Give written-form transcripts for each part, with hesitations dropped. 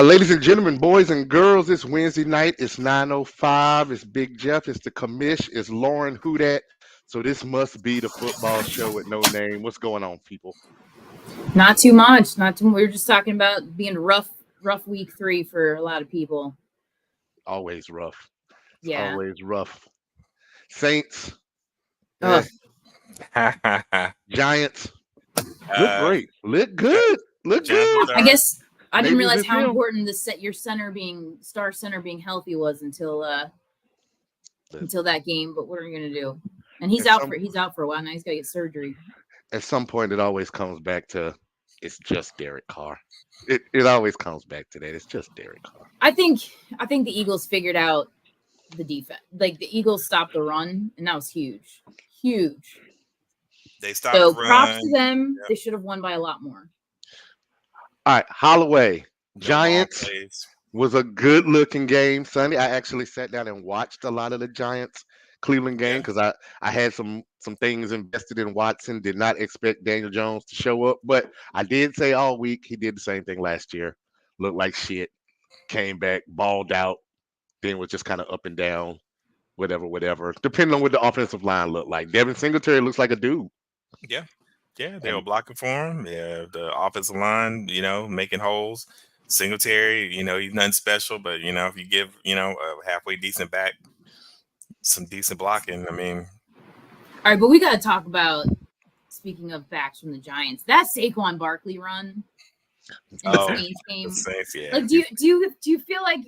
Ladies and gentlemen, boys and girls, it's Wednesday night. It's 9:05. It's Big Jeff. It's the commish. It's Lauren Hudat. So this must be the football show with no name. What's going on, people? Not too much. Not too. We were just talking about being rough week 3 for a lot of people. Always rough. Yeah. Always rough. Saints, Ugh. Giants, look great. Look good. Look good. I guess I didn't Maybe realize it's how him. important your star center being healthy was until that game. But what are we gonna do? And he's out for a while now. He's got to get surgery. At some point, it always comes back to it's just Derek Carr. It always comes back to that. It's just Derek Carr. I think the Eagles figured out the defense. Like the Eagles stopped the run, and that was huge. Huge. They stopped So the run. props to them. Yep. They should have won by a lot more. All right, Holloway. The Giants long plays. was a good looking game Sunday. I actually sat down and watched a lot of the Giants Cleveland game because I had some things invested in Watson. Did not expect Daniel Jones to show up, but I did say all week he did the same thing last year. Looked like shit. Came back, balled out, then was just kind of up and down, whatever. Depending on what the offensive line looked like. Devin Singletary looks like a dude. Yeah, they were blocking for him. Yeah, the offensive line, making holes. Singletary, he's nothing special, but if you give, a halfway decent back, some decent blocking. I mean, all right, but we got to talk about. Speaking of backs from the Giants, that Saquon Barkley run in the Saints game. the Saints, yeah. Like, do you feel like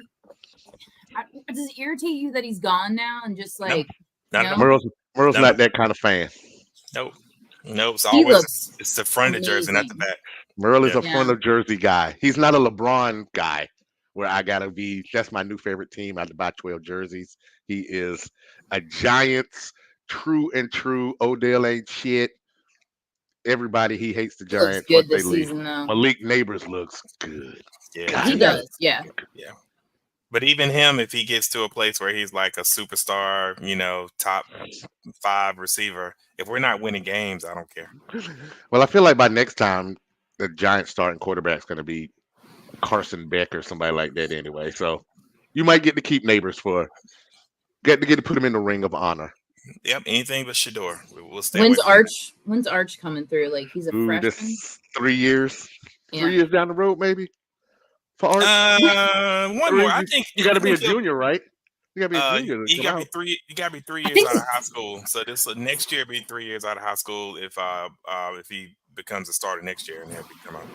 does it irritate you that he's gone now and just like Merle's not that kind of fan. Nope. It's He always looks it's the front of the jersey, not the back. Merle is Yeah. a front of jersey guy. He's not a LeBron guy where I gotta be. That's my new favorite team. I have to buy 12 jerseys. He is a Giants true and true. Odell ain't shit. Everybody he hates the Giants. looks good once they this leave. season though. Malik Neighbors looks good. Yeah. God, He does, yeah. But even him, if he gets to a place where he's like a superstar, top 5 receiver, if we're not winning games, I don't care. Well, I feel like by next time the Giants starting quarterback's going to be Carson Beck or somebody like that anyway. So you might get to keep Neighbors get to put him in the ring of honor. Yep, anything but Shador. We'll stay. When's Arch coming through? Like he's a freshman. This 3 years. Yeah. 3 years down the road, maybe. For Arch. One more. I think you got to be a junior, right? You got to be a junior. You got to be 3. You got to be 3 years out of high school. So this next year be 3 years out of high school if he becomes a starter next year and he'll come out.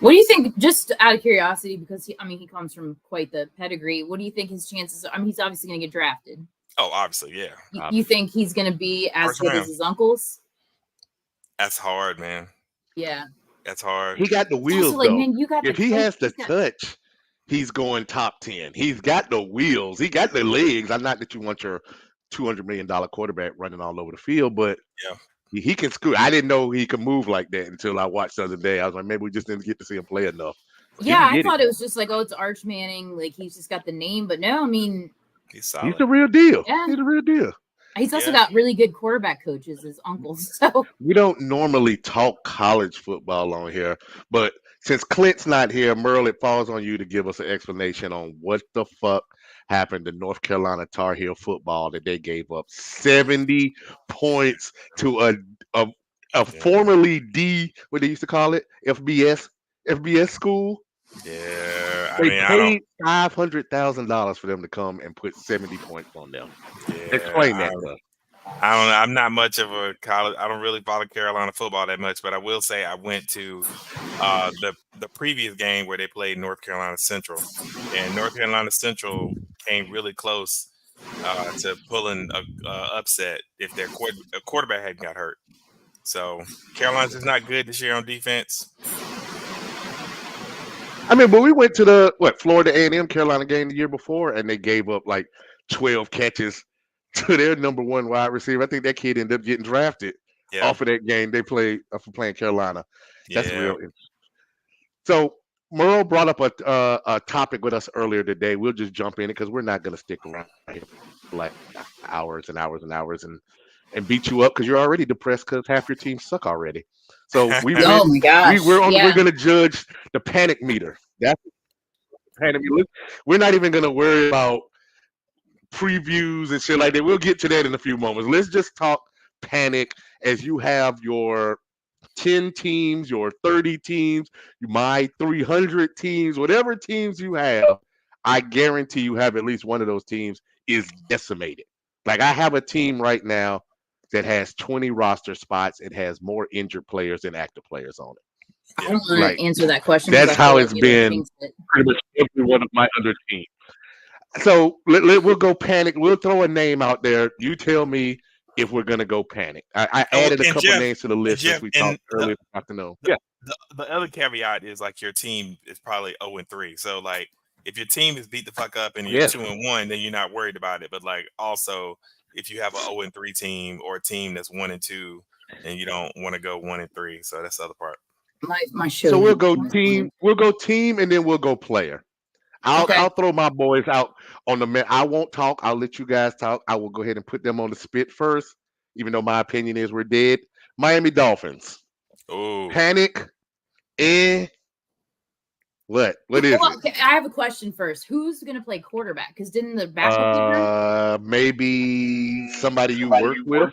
What do you think? Just out of curiosity, because he comes from quite the pedigree. What do you think his chances are? I mean, he's obviously going to get drafted. Oh, obviously, yeah. You think he's going to be as First good round. as his uncles? That's hard, man. Yeah. That's hard. He got the wheels, Also, like, though. man, you got if the he coach, has the touch, he's going top 10. He's got the wheels. He got the legs. I'm not that you want your $200 million quarterback running all over the field, but he can scoot. I didn't know he could move like that until I watched the other day. I was like, maybe we just didn't get to see him play enough. Yeah, I thought it was just like, oh, it's Arch Manning. Like, he's just got the name. But no, I mean, he's solid. He's the real deal. Yeah. He's the real deal. He's also got really good quarterback coaches, his uncles. So we don't normally talk college football on here, but since Clint's not here, Merle, it falls on you to give us an explanation on what the fuck happened to North Carolina Tar Heel football that they gave up 70 points to a formerly what they used to call it, FBS school. Yeah, they paid $500,000 for them to come and put 70 points on them. Yeah, explain that. I don't know. I'm not much of a college. I don't really follow Carolina football that much, but I will say I went to the previous game where they played North Carolina Central, and North Carolina Central came really close to pulling a upset if their quarterback hadn't got hurt. So Carolina's just not good this year on defense. I mean, but we went to the Florida A&M Carolina game the year before, and they gave up like 12 catches to their number one wide receiver. I think that kid ended up getting drafted off of that game they played for playing Carolina. That's real interesting. So Merle brought up a topic with us earlier today. We'll just jump in it because we're not going to stick around here for like hours and hours and hours and beat you up because you're already depressed because half your team suck already. So we oh my gosh, we're going to judge the panic meter. panic. We're not even gonna worry about previews and shit like that. We'll get to that in a few moments. Let's just talk panic as you have your 10 teams, your 30 teams, my 300 teams, whatever teams you have. I guarantee you have at least one of those teams is decimated. Like I have a team right now that has 20 roster spots. It has more injured players than active players on it. I don't want to answer that question. That's how it's been pretty much every one of my other teams. So we'll go panic. We'll throw a name out there. You tell me if we're gonna go panic. I added a couple names to the list as we talked earlier about to know. Yeah. The other caveat is like your team is probably 0-3. So like if your team is beat the fuck up and you're 2-1, then you're not worried about it. But like also if you have an 0-3 team or a team that's 1-2, then you don't want to go 1-3. So that's the other part. My show. So we'll go team. We'll go team, and then we'll go player. I'll throw my boys out on the. I won't talk. I'll let you guys talk. I will go ahead and put them on the spit first, even though my opinion is we're dead. Miami Dolphins. Oh, panic. What? What is it? Okay, I have a question first. Who's going to play quarterback? Because didn't the backup maybe somebody you work with.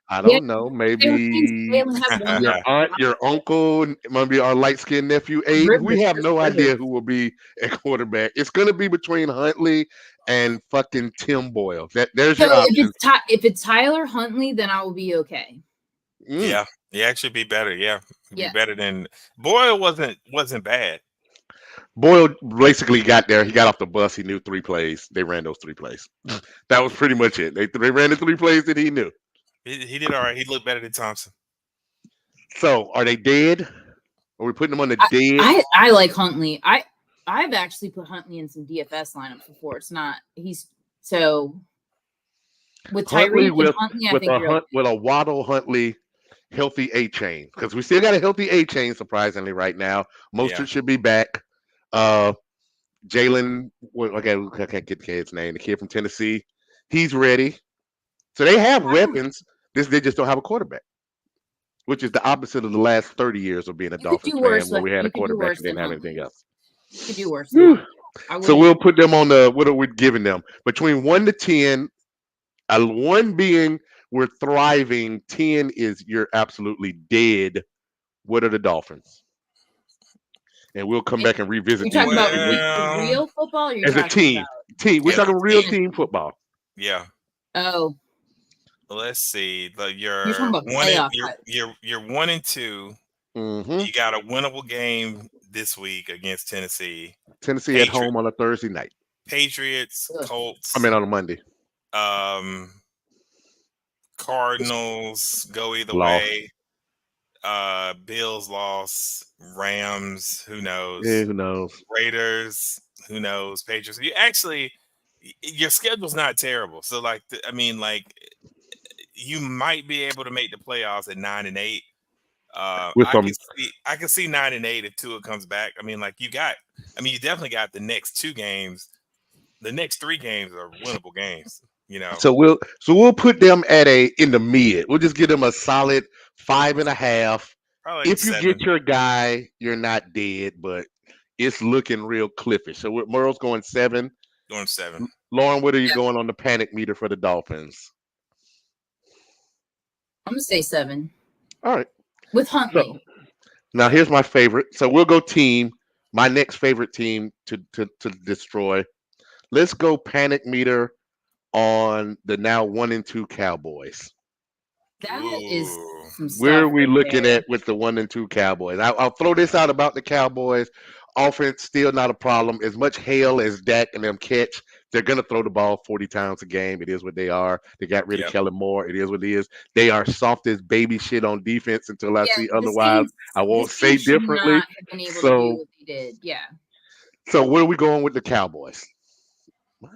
I don't know. Maybe your aunt, your uncle, maybe our light-skinned nephew. Abe. We have no idea who will be a quarterback. It's going to be between Huntley and fucking Tim Boyle. There's your option. If it's Tyler Huntley, then I will be okay. Yeah, he actually be better. Yeah, be better than Boyle. Wasn't bad. Boyle basically got there. He got off the bus. He knew 3 plays. They ran those 3 plays. That was pretty much it. They ran the 3 plays that he knew. He did all right. He looked better than Thompson. So, are they dead? Are we putting them on the dead? I like Huntley. I've actually put Huntley in some DFS lineups before. It's not. He's so with Tyreek and Huntley. I think with a Waddle Huntley healthy A chain because we still got a healthy A chain. Surprisingly, right now, Mostert should be back. Jalen, I can't get the kid's name. The kid from Tennessee, he's ready. So they have weapons. They just don't have a quarterback, which is the opposite of the last 30 years of being a Dolphins fan, where we had a quarterback and didn't have anything else. You could do worse. So we'll put them on the. What are we giving them? Between 1 to 10, 1 being we're thriving, 10 is you're absolutely dead. What are the Dolphins? And we'll come back and revisit. You're talking about real football? Or you're as a team. We're talking real team football. Yeah. Oh. Let's see. You're 1-2. Mm-hmm. You got a winnable game this week against Tennessee. Tennessee at home on a Thursday night. Patriots, Colts. on a Monday. Cardinals go either way. Bills lost. Rams, who knows? Yeah, who knows? Raiders, who knows? Patriots. Your schedule's not terrible. So, you might be able to make the playoffs at 9-8. I can see 9-8 if Tua comes back. You definitely got the next 2 games. The next 3 games are winnable games. So we'll put them in the mid. We'll just give them a solid 5.5. Probably if you 7. get your guy, you're not dead, but it's looking real cliffish. So Merle's going 7. Going 7. Lauren, what are you going on the panic meter for the Dolphins? I'm gonna say 7. All right. With Huntley. So, now here's my favorite. So we'll go team. My next favorite team to destroy. Let's go panic meter on the now 1-2 Cowboys. That is some stuff. Where are we looking at with the 1-2 Cowboys? I'll throw this out about the Cowboys. Offense still not a problem. As much hail as Dak and them catch, they're going to throw the ball 40 times a game. It is what they are. They got rid of Kellen Moore. It is what it is. They are soft as baby shit on defense until I see otherwise. I won't say differently. So So where are we going with the Cowboys? For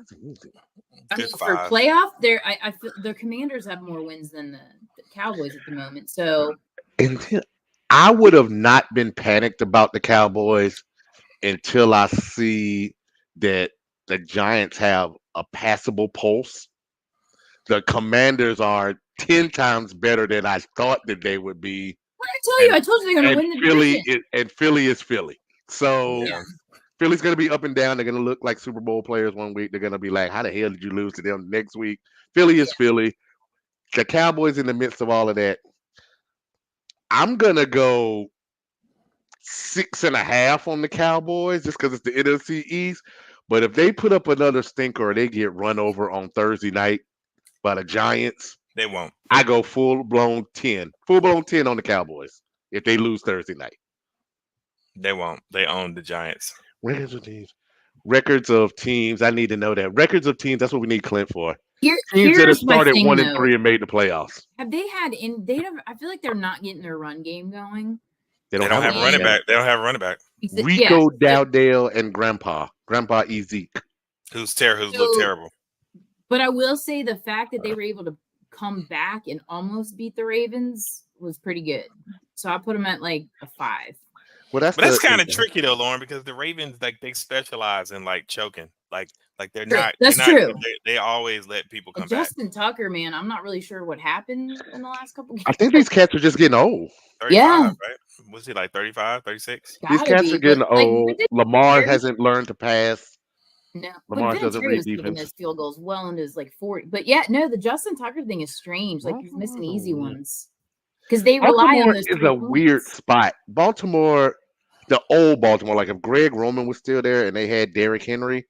playoff, I feel their Commanders have more wins than the Cowboys at the moment. So I would have not been panicked about the Cowboys until I see that the Giants have a passable pulse. The Commanders are 10 times better than I thought that they would be. What did I tell you? I told you they're going to win the division. And Philly is Philly. So Philly's going to be up and down. They're going to look like Super Bowl players one week. They're going to be like, how the hell did you lose to them next week? Philly is Philly. The Cowboys in the midst of all of that. I'm going to go 6.5 on the Cowboys just because it's the NFC East. But if they put up another stinker or they get run over on Thursday night by the Giants, they won't. I go full-blown 10. Full-blown 10 on the Cowboys if they lose Thursday night. They won't. They own the Giants. Records of teams. Records of teams. I need to know that. Records of teams. That's what we need Clint for. Teams that have started 1-3 and made the playoffs. Have they had I feel like they're not getting their run game going. They don't have running back. They don't have running back. Rico Dowdale and Grandpa Ezek, who's looked terrible. But I will say the fact that they were able to come back and almost beat the Ravens was pretty good. So I put them at like a 5. Well, that's kind of tricky though, Lauren, because the Ravens they specialize in choking. Like they're not. That's true. They always let people come back. Justin Tucker, man, I'm not really sure what happened in the last couple games. I think these cats are just getting old. 35, right? Was he like 35, 36? These cats are getting old. Lamar hasn't learned to pass. No, Lamar doesn't read defense. His field goals well into his 40. But the Justin Tucker thing is strange. Like he's missing easy ones because they rely on those. It's a weird spot. Baltimore, the old Baltimore. Like if Greg Roman was still there and they had Derrick Henry,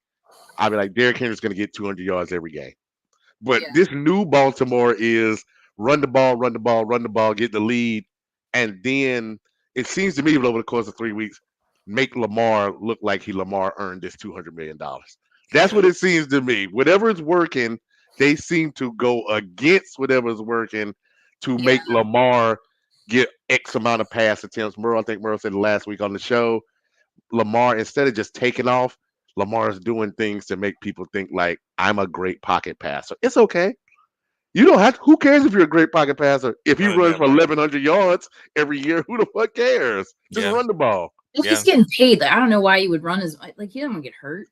I'd be like, Derrick Henry's going to get 200 yards every game. But this new Baltimore is run the ball, get the lead, and then it seems to me over the course of 3 weeks, make Lamar look like Lamar earned this $200 million. That's what it seems to me. Whatever is working, they seem to go against whatever's working to make Lamar get X amount of pass attempts. I think Merle said last week on the show, Lamar, instead of just taking off, Lamar is doing things to make people think like I'm a great pocket passer. It's okay. You don't have to. Who cares if you're a great pocket passer? If he runs for 1,100 yards every year, who the fuck cares? Just run the ball. He's getting paid. I don't know why you would run he doesn't want to get hurt.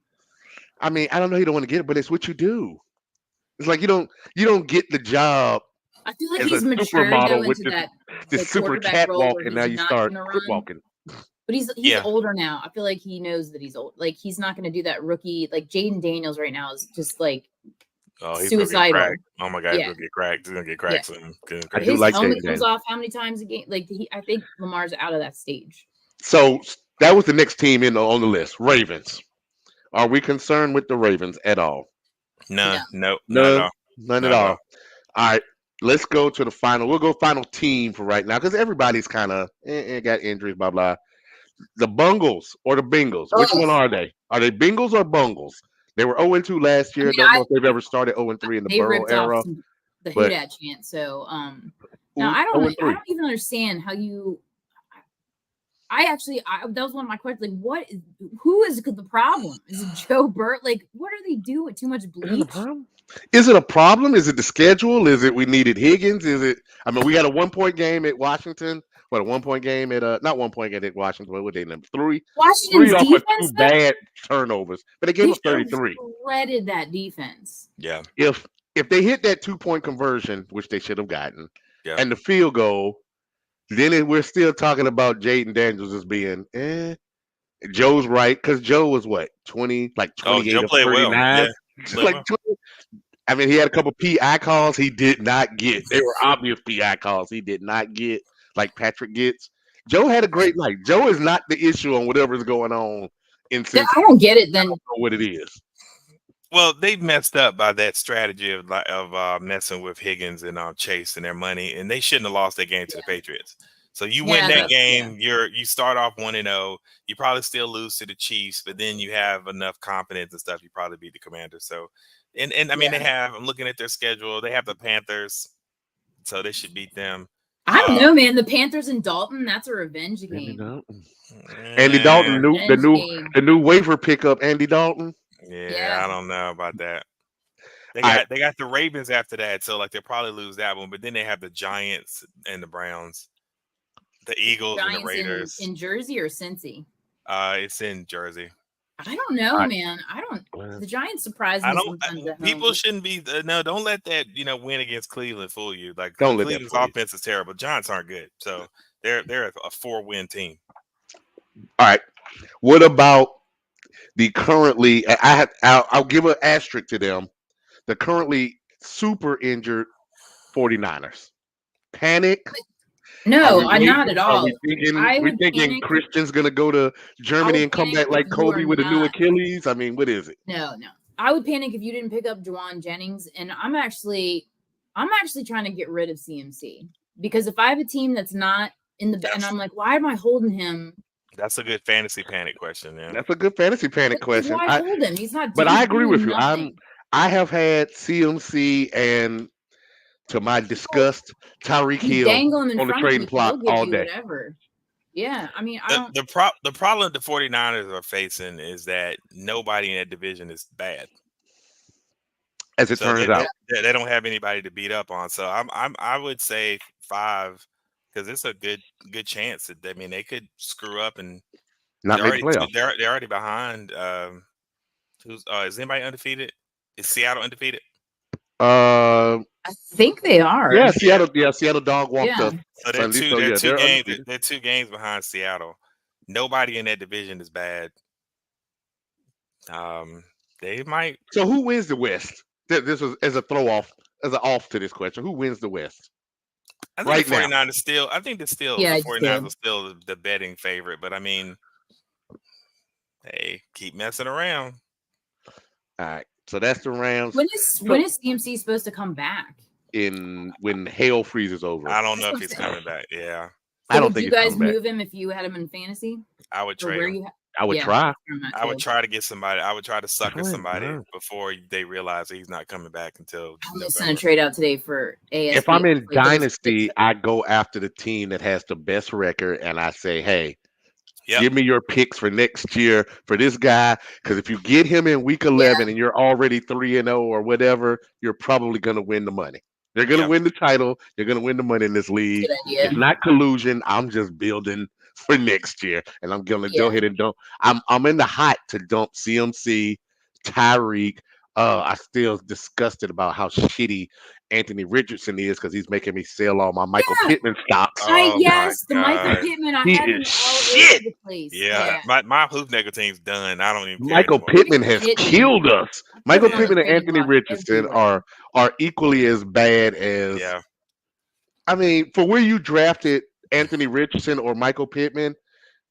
I mean, I don't know. He don't want to get it, but it's what you do. It's like you don't get the job. I feel like he's matured though into this super catwalk, and now you start crip walking. But he's older now. I feel like he knows that he's old. Like he's not going to do that rookie. Like Jaden Daniels right now is just like suicidal. Oh my God, he's gonna get cracked. He's gonna get cracked soon. I do like helmet comes off how many times a game? Like I think Lamar's out of that stage. So that was the next team on the list. Ravens. Are we concerned with the Ravens at all? No, none at all. All right. Let's go to the final. We'll go final team for right now because everybody's kind of got injuries, blah, blah. The Bungles or the Bengals? Which one are they? Are they Bengals or Bungles? They were 0-2 last year. Don't know if they've ever started 0-3 in the Burrow era. The Houdat chant. So, now I don't even understand how you. That was one of my questions. Like, who is the problem? Is it Joe Burt? Like, what are they doing? Too much bleach? Is it a problem? Is it the schedule? Is it we needed Higgins? Is it? I mean, we had a 1-point game at Washington. What, a 1-point game at not 1-point game at Washington? What were they number 3? Washington's 3 off defense, of 2 bad turnovers, but they gave us 33. Shredded that defense. Yeah. If they hit that 2-point conversion, which they should have gotten, and the field goal, then we're still talking about Jaden Daniels as being Joe's right because Joe was what 28 Joe of 39. Well. Yeah. Like 20, I mean, he had a couple PI calls he did not get. They were obvious PI calls he did not get, like Patrick gets. Joe had a great night. Joe is not the issue on whatever's going on in Cincinnati. I don't get it then. I don't know what it is. Well, they messed up by that strategy of messing with Higgins and Chase and their money, and they shouldn't have lost that game to the Patriots. So you win that game, you start off 1-0. You probably still lose to the Chiefs, but then you have enough confidence and stuff. You probably beat the Commanders. So, and I mean, I'm looking at their schedule. They have the Panthers, so they should beat them. I don't know, man. The Panthers and Dalton, that's a revenge game. Andy Dalton, the new waiver pickup, Andy Dalton. Yeah, I don't know about that. They got the Ravens after that, so like they'll probably lose that one. But then they have the Giants and the Browns, the Eagles and the Raiders. In Jersey or Cincy? It's in Jersey. I don't know, man. The Giants surprise me sometimes at home. People shouldn't be. Don't let that win against Cleveland fool you. Like don't Cleveland's offense is terrible. Giants aren't good, so they're a 4-win team. All right. What about the currently, I'll give an asterisk to them, the currently super injured 49ers. Panic? No, not at all. We're thinking Christian's going to go to Germany and come back like Kobe with a new Achilles? I mean, what is it? No. I would panic if you didn't pick up Juwan Jennings, and I'm actually trying to get rid of CMC, because if I have a team that's not in the and I'm like, why am I holding him? That's a good fantasy panic question. Yeah, that's a good fantasy panic question. Why hold him? He's not. But I agree with you. I have had CMC and, to my disgust, Tyreek Hill on the trading block all day. Whatever. Yeah, I mean, the problem the 49ers are facing is that nobody in that division is bad. As it turns out, they don't have anybody to beat up on. So I would say 5, because it's a good chance that, I mean, they could screw up and not make the playoffs. They're already behind. Is anybody undefeated? Is Seattle undefeated? I think they are. Yeah, Seattle dog walked up. So they're two games behind Seattle. Nobody in that division is bad. They might. So who wins the West? This was as a throw off, as an off to this question. Who wins the West? I think the 49ers still. I think the 49ers are still the betting favorite. But I mean, hey, keep messing around. All right. So that's the Rams. When is CMC supposed to come back? When hell freezes over. I don't know if he's coming back. Yeah. So I don't think you guys move him if you had him in fantasy? I would trade him. I would try. I would try to get somebody. I would try to sucker somebody before they realize that he's not coming back until. I'm just gonna trade out today for ASP. If I'm in Dynasty, I go after the team that has the best record, and I say, hey, give me your picks for next year for this guy, because if you get him in week 11 and you're already 3-0 or whatever, you're probably going to win the money. They're going to win the title. You're going to win the money in this league. It's not collusion. I'm just building for next year, and I'm going to go ahead and dump. I'm in the hot to dump CMC, Tyreek. I'm still disgusted about how shitty Anthony Richardson is, because he's making me sell all my Michael Pittman stocks. The Michael Pittman. I had him all over the place. Yeah. My Hoopnagel team's done. I don't even care Michael anymore. Pittman has killed us. Michael Pittman and Anthony Richardson are equally as bad as. Yeah. I mean, for where you drafted Anthony Richardson or Michael Pittman,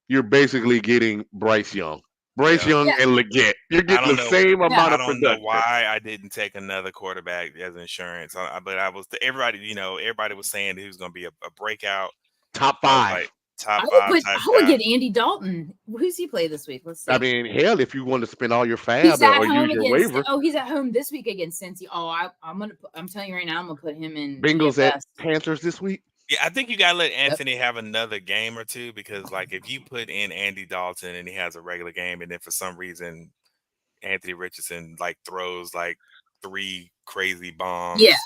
you're basically getting Bryce Young. Young and Leggett. You're getting the same amount of production. I don't know why I didn't take another quarterback as insurance, but everybody was saying he was going to be a breakout top 5. I would get Andy Dalton. Who's he play this week? Let's see. I mean, hell, if you want to spend all your fab or use your waiver. He's at home this week against Cincy. I'm telling you right now, I'm gonna put him in Bengals at Panthers this week. Yeah, I think you gotta let Anthony have another game or two, because like if you put in Andy Dalton and he has a regular game, and then for some reason Anthony Richardson like throws like 3 crazy bombs. Yeah,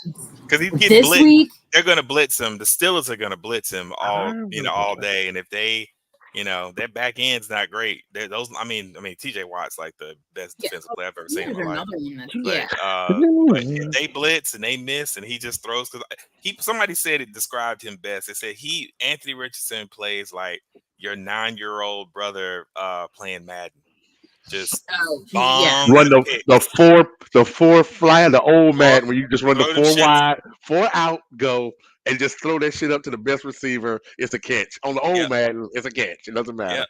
because he's getting blitzed. Week, they're gonna blitz him. The Steelers are gonna blitz him all day, and if they, their back end's not great. I mean, TJ Watt's like the best defensive player I've ever seen in my life. But if they blitz and they miss, and he just throws, because somebody said it described him best. They said Anthony Richardson plays like your 9-year-old brother playing Madden. Just run the four fly, the old Madden where you just run the 4 wide, 4 out, go. And just throw that shit up to the best receiver. It's a catch. On the old Madden, it's a catch. It doesn't matter.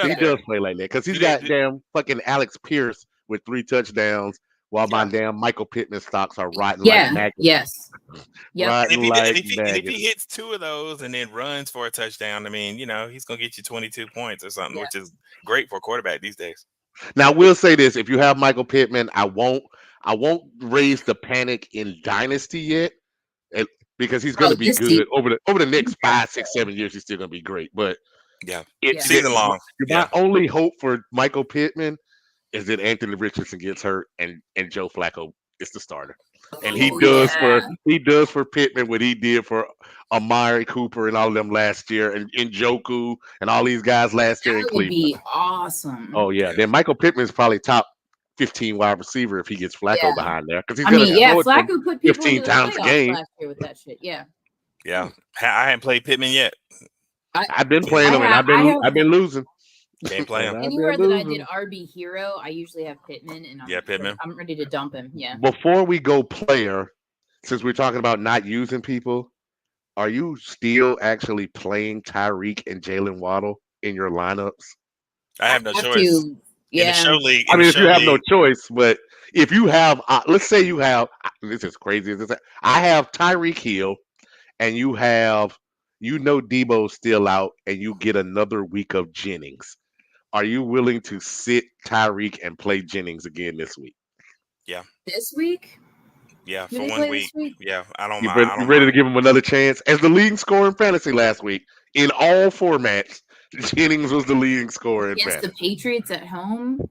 He does play like that, because he's got damn fucking Alex Pierce with 3 touchdowns, while my damn Michael Pittman stocks are rotten like maggots. Yes. And if he hits 2 of those and then runs for a touchdown, I mean, he's gonna get you 22 points or something, which is great for a quarterback these days. Now, we'll say this: if you have Michael Pittman, I won't raise the panic in Dynasty yet. Because he's going to be good over the next 5, 6, 7 years. He's still going to be great. But season long. My only hope for Michael Pittman is that Anthony Richardson gets hurt and Joe Flacco is the starter. And he does for Pittman what he did for Amari Cooper and all of them last year, and Njoku and all these guys last year in Cleveland. That would be awesome. Oh yeah, then Michael Pittman is probably top 15 wide receiver if he gets Flacco behind there, because he's Flacco put people 15 times a game last year with that shit. Yeah. I haven't played Pittman yet. I've been playing him, and I've been losing. Can't play him. Anywhere that I did RB hero, I usually have Pittman, and Pittman. I'm ready to dump him. Yeah. Before we go player, since we're talking about not using people, are you still actually playing Tyreek and Jalen Waddle in your lineups? I have no choice. Yeah. In the show league. I mean, if you have no choice, but if you have, let's say you have, this is crazy. I have Tyreek Hill, and you have, Debo's still out, and you get another week of Jennings. Are you willing to sit Tyreek and play Jennings again this week? Yeah. This week? Yeah, for 1 week. Yeah, I don't You mind. You ready to give him another chance? As the leading scorer in fantasy last week, in all formats, Jennings was the leading scorer in fantasy. Against the Patriots at home?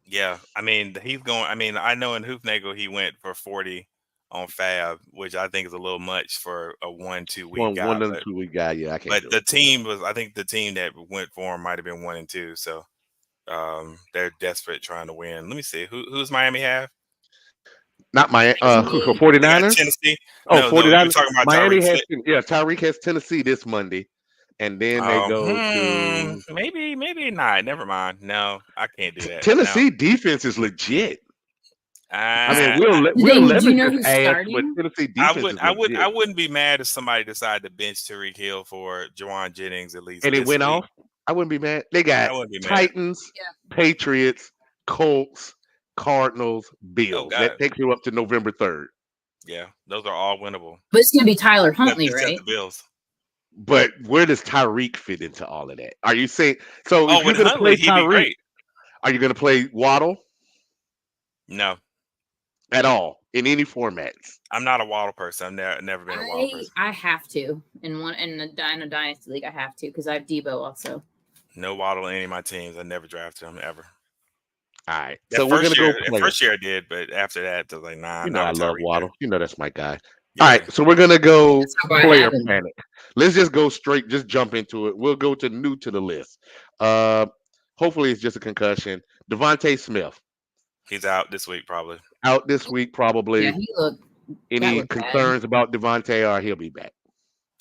Yeah, I mean, he's going. I mean, I know in Hoofnagel he went for 40 on Fab, which I think is a little much for a 1-2 week guy. 1 and 2 week guy, yeah, I can't. But the team was, I think the team that went for him might have been 1 and 2. So they're desperate trying to win. Let me see who's Miami have. Not Miami. 49ers. Tennessee. Oh, no, 49ers. No, talking about Miami Tyreek. Tyreek has Tennessee this Monday, and then they go to maybe not. Never mind. No, I can't do that. Tennessee defense is legit. I mean, we'll leverage his ass, but Tennessee defense I wouldn't be mad if somebody decided to bench Tyreek Hill for Juwan Jennings at least. And it went off. I wouldn't be mad. They got Titans, Patriots, Colts, Cardinals, Bills. That takes you up to November 3rd. Yeah, those are all winnable. But it's gonna be Tyler Huntley, right? The Bills. But where does Tyreek fit into all of that? Are you saying so? If you're going to play Tyreek, are you going to play Waddle? No, at all in any formats. I'm not a Waddle person. I've never been a Waddle person. I have to in a dynasty league. I have to because I have Debo also. No Waddle in any of my teams. I never drafted him ever. All right, so we're gonna go play. First year I did, but after that, I was like, nah. I love Waddle. That's my guy. Yeah. All right, so we're gonna go player panic. Let's just go straight. Just jump into it. We'll go to new to the list. Hopefully it's just a concussion. Devontae Smith. He's out this week, probably. Out this week, probably. Yeah, he looked. Any concerns about Devontae, or he'll be back?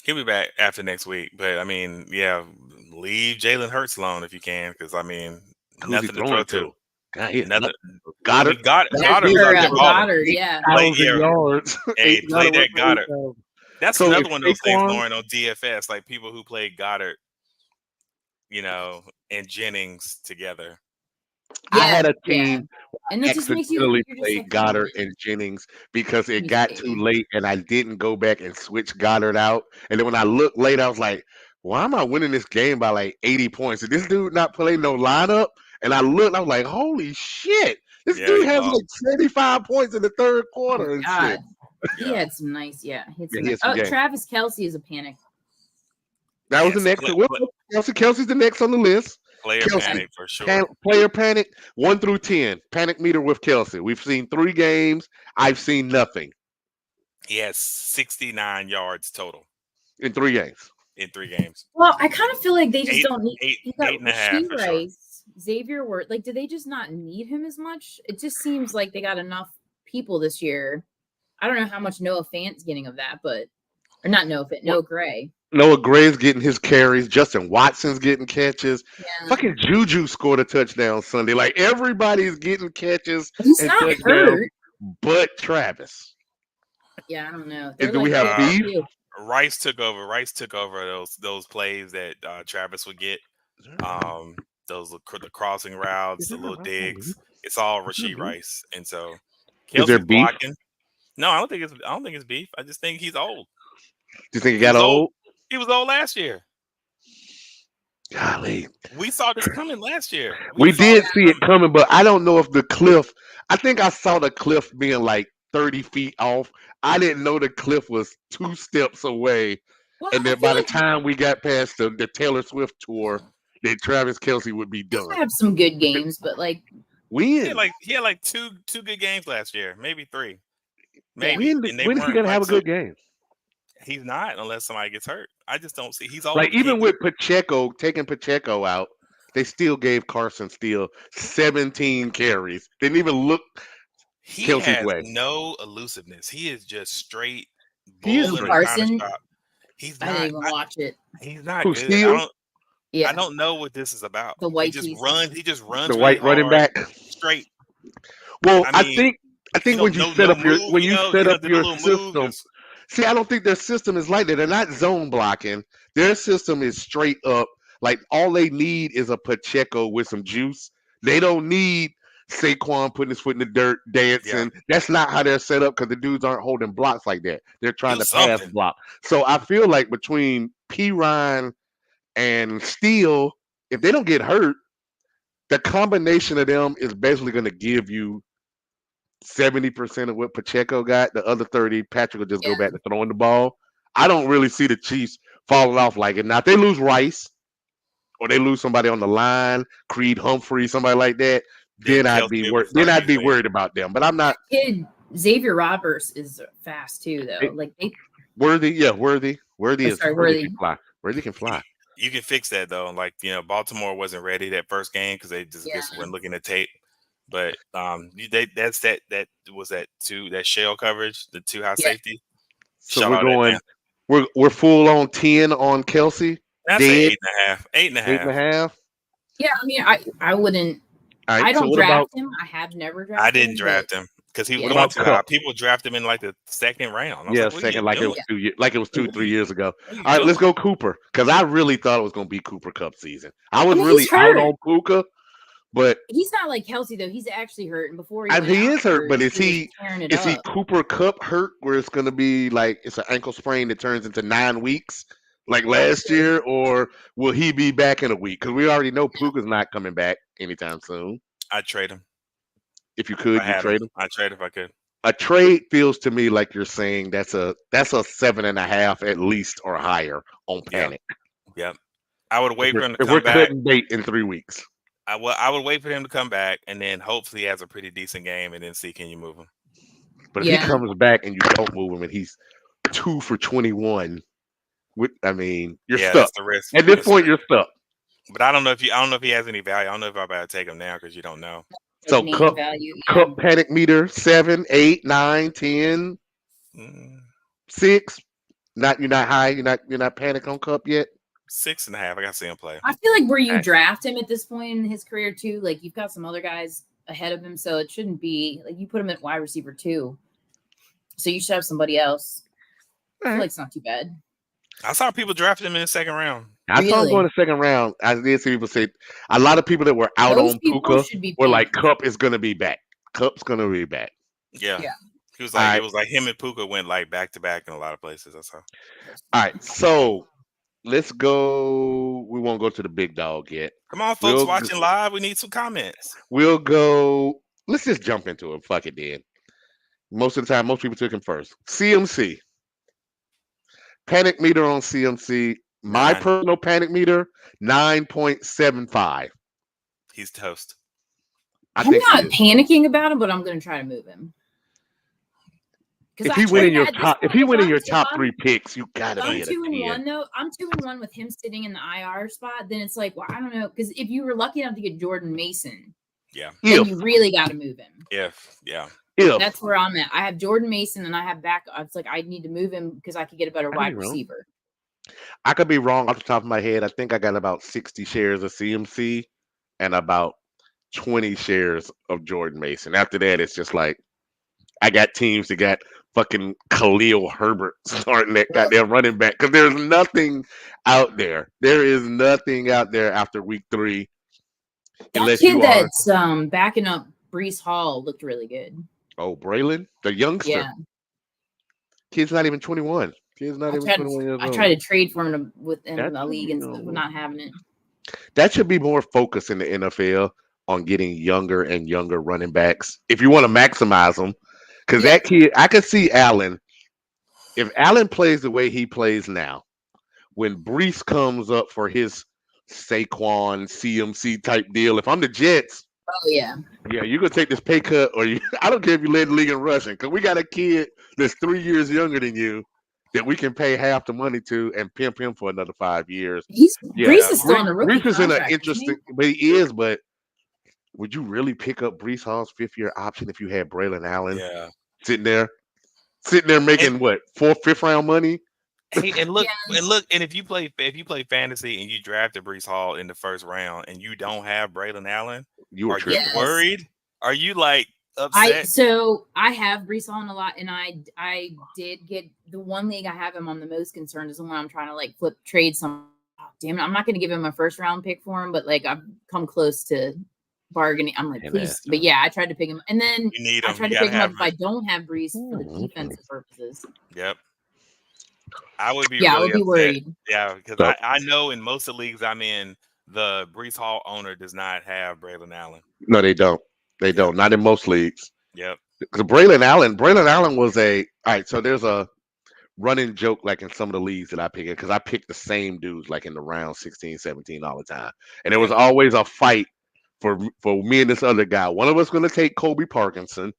He'll be back after next week. But I mean, yeah, leave Jalen Hurts alone if you can, because I mean, nothing to throw to. Goddard. Goddard, yeah. Yards. Hey, play that Goddard. That's another one of those things, Lauren, on DFS, like people who play Goddard, and Jennings together. I had a team and it accidentally played Goddard and Jennings because it got too late and I didn't go back and switch Goddard out. And then when I looked late, I was like, why am I winning this game by like 80 points? Did this dude not play no lineup? And I looked, I was like, holy shit. This dude has like 75 points in the third quarter. And shit. He had some nice, Travis Kelce is a panic. That was the next. Kelsey's the next on the list. Player panic for sure. Player panic 1 through 10. Panic meter with Kelce. We've seen 3 games. I've seen nothing. He has 69 yards total in 3 games. Well, I kind of feel like they just don't need 8.5. Rice, Xavier Word. Like, do they just not need him as much? It just seems like they got enough people this year. I don't know how much Noah Fant's getting of that, but or not Noah Fant, Noah Gray. Noah Gray's getting his carries. Justin Watson's getting catches. Yeah. Fucking Juju scored a touchdown Sunday. Like, everybody's getting catches. He's and not hurt. But Travis. Yeah, I don't know. Do we have beef? Rice took over those plays that Travis would get. The crossing routes, the little digs. It's all Rashee Rice. And so is there beef? Blocking. No, I don't think it's beef. I just think he's old. Do you think he got old? He was old last year. Golly. We saw this coming last year. We did see it coming, but I don't know if the cliff. I think I saw the cliff being like 30 feet off. I didn't know the cliff was 2 steps away. Well, and then by the time we got past the Taylor Swift tour, that Travis Kelce would be done. He have some good games, but like he had like two good games last year, maybe 3. Maybe. When is he gonna have a good game? He's not unless somebody gets hurt. I just don't see. He's like even with Pacheco, taking Pacheco out, they still gave Carson Steele 17 carries. Didn't even look Kelsey's has way. No elusiveness. He is just straight. He is Carson. He's not. I didn't even watch it. He's not Who, good. Steele? Yeah. I don't know what this is about. The white He just Jesus. runs. He just runs. The really white running hard, back. straight. Well, I mean, I think when you set up your system, see, I don't think their system is like that. They're not zone blocking. Their system is straight up. Like all they need is a Pacheco with some juice. They don't need Saquon putting his foot in the dirt, dancing. Yeah. That's not how they're set up because the dudes aren't holding blocks like that. They're trying to pass block. So I feel like between Perine and Steele, if they don't get hurt, the combination of them is basically going to give you 70% of what Pacheco got. The other 30, Patrick will just go back to throwing the ball. I don't really see the Chiefs falling off like it. Now, if they lose Rice or they lose somebody on the line, Creed Humphrey, somebody like that, then I'd be worried. Then I'd be worried about them. But I'm not. Kid Xavier Roberts is fast too, though. Like Worthy is Worthy can fly. Worthy can fly. You can fix that though. Like Baltimore wasn't ready that first game because they just weren't looking at tape. But that shell coverage, the two high safety. So we're full on 10 on Kelce. That's 8.5. 8.5. Yeah, I mean, I wouldn't. Right, I don't draft him. I have never drafted him. I didn't draft him because he was going too high. People draft him in like the second round. Second, like it was 2-3 years ago. All right, let's go Cooper because I really thought it was going to be Cooper Kupp season. I was really out on Puka. But he's not like Kelce though. He's actually hurt, and before he is hurt. But is he Cooper Kupp hurt, where it's going to be like it's an ankle sprain that turns into 9 weeks, like last year, or will he be back in a week? Because we already know Puka's not coming back anytime soon. I'd trade him if you could. You trade him. I'd trade if I could. A trade feels to me like you're saying that's a 7.5 at least or higher on Panic. Yep. I would wait for him to come back. If we're cutting bait in 3 weeks. I would wait for him to come back, and then hopefully he has a pretty decent game, and then see can you move him. But if he comes back and you don't move him, and he's 2 for 21, you're stuck. That's the risk. At this point, you're stuck. But I don't know if he has any value. I don't know if I'm about to take him now because you don't know. So Kupp panic meter 7, 8, 9, 10, 6. You're not high. You're not panic on Kupp yet. 6.5. I got to see him play. I feel like where you draft him at this point in his career too, like you've got some other guys ahead of him, so it shouldn't be like you put him at wide receiver 2. So you should have somebody else. I feel like it's not too bad. I saw people drafting him in the second round. I saw him going in the second round. I did see people say a lot of people that were out on Puka were like, Kupp is going to be back. Kupp's going to be back. Yeah. He was like, it was like him and Puka went like back to back in a lot of places. I saw. All right. So let's go. We won't go to the big dog yet. Come on, folks watching live. We need some comments. We'll go. Let's just jump into it. Fuck it, then. Most of the time, most people took him first. CMC. Panic meter on CMC. My personal panic meter, 9.75. He's toast. I'm not panicking about him, but I'm going to try to move him. If he went in your top 3 picks, you gotta be at a 2-1 though. I'm 2-1 with him sitting in the IR spot. Then it's like, well, I don't know, because if you were lucky enough to get Jordan Mason, then you really got to move him. That's where I'm at. I have Jordan Mason and I have back. It's like I need to move him because I could get a better wide receiver. I could be wrong off the top of my head. I think I got about 60 shares of CMC and about 20 shares of Jordan Mason. After that, it's just like I got teams that got fucking Khalil Herbert starting that goddamn running back because there's nothing out there. There is nothing out there after week 3. That kid that's backing up Breece Hall looked really good. Oh, Braylon, the youngster. Yeah. Kid's not even 21. Kid's not even 21 years old. I tried to trade for him within the league and not having it. That should be more focus in the NFL on getting younger and younger running backs if you want to maximize them. Because that kid, I could see Allen. If Allen plays the way he plays now, when Breece comes up for his Saquon CMC type deal, if I'm the Jets, you're gonna take this pay cut, or I don't care if you led the league in rushing, because we got a kid that's 3 years younger than you that we can pay half the money to and pimp him for another 5 years. Breece is still on a rookie contract. Breece is in an interesting, but he is. But would you really pick up Breece Hall's 5th-year option if you had Braylon Allen sitting there making 4th-5th round money? Hey, and look, and if you play fantasy and you drafted Breece Hall in the first round and you don't have Braylon Allen, are you worried? Are you like upset? I have Breece Hall in a lot, and I did get the one league I have him on the most concerned is the one I'm trying to like trade some. Oh, damn it, I'm not going to give him a first round pick for him, but like I've come close to bargaining. I'm like, please, but yeah, I tried to pick him, and then I tried to pick him up if I don't have Breece for the defensive purposes. Yep. I would be worried. Yeah, because I know in most of the leagues I'm in, the Breece Hall owner does not have Braylon Allen. No, they don't. They don't. Not in most leagues. Yep. Because Braylon Allen was all right. So there's a running joke like in some of the leagues that I pick because I pick the same dudes like in the round 16, 17 all the time, and there was always a fight for me and this other guy. One of us going to take Kobe Parkinson.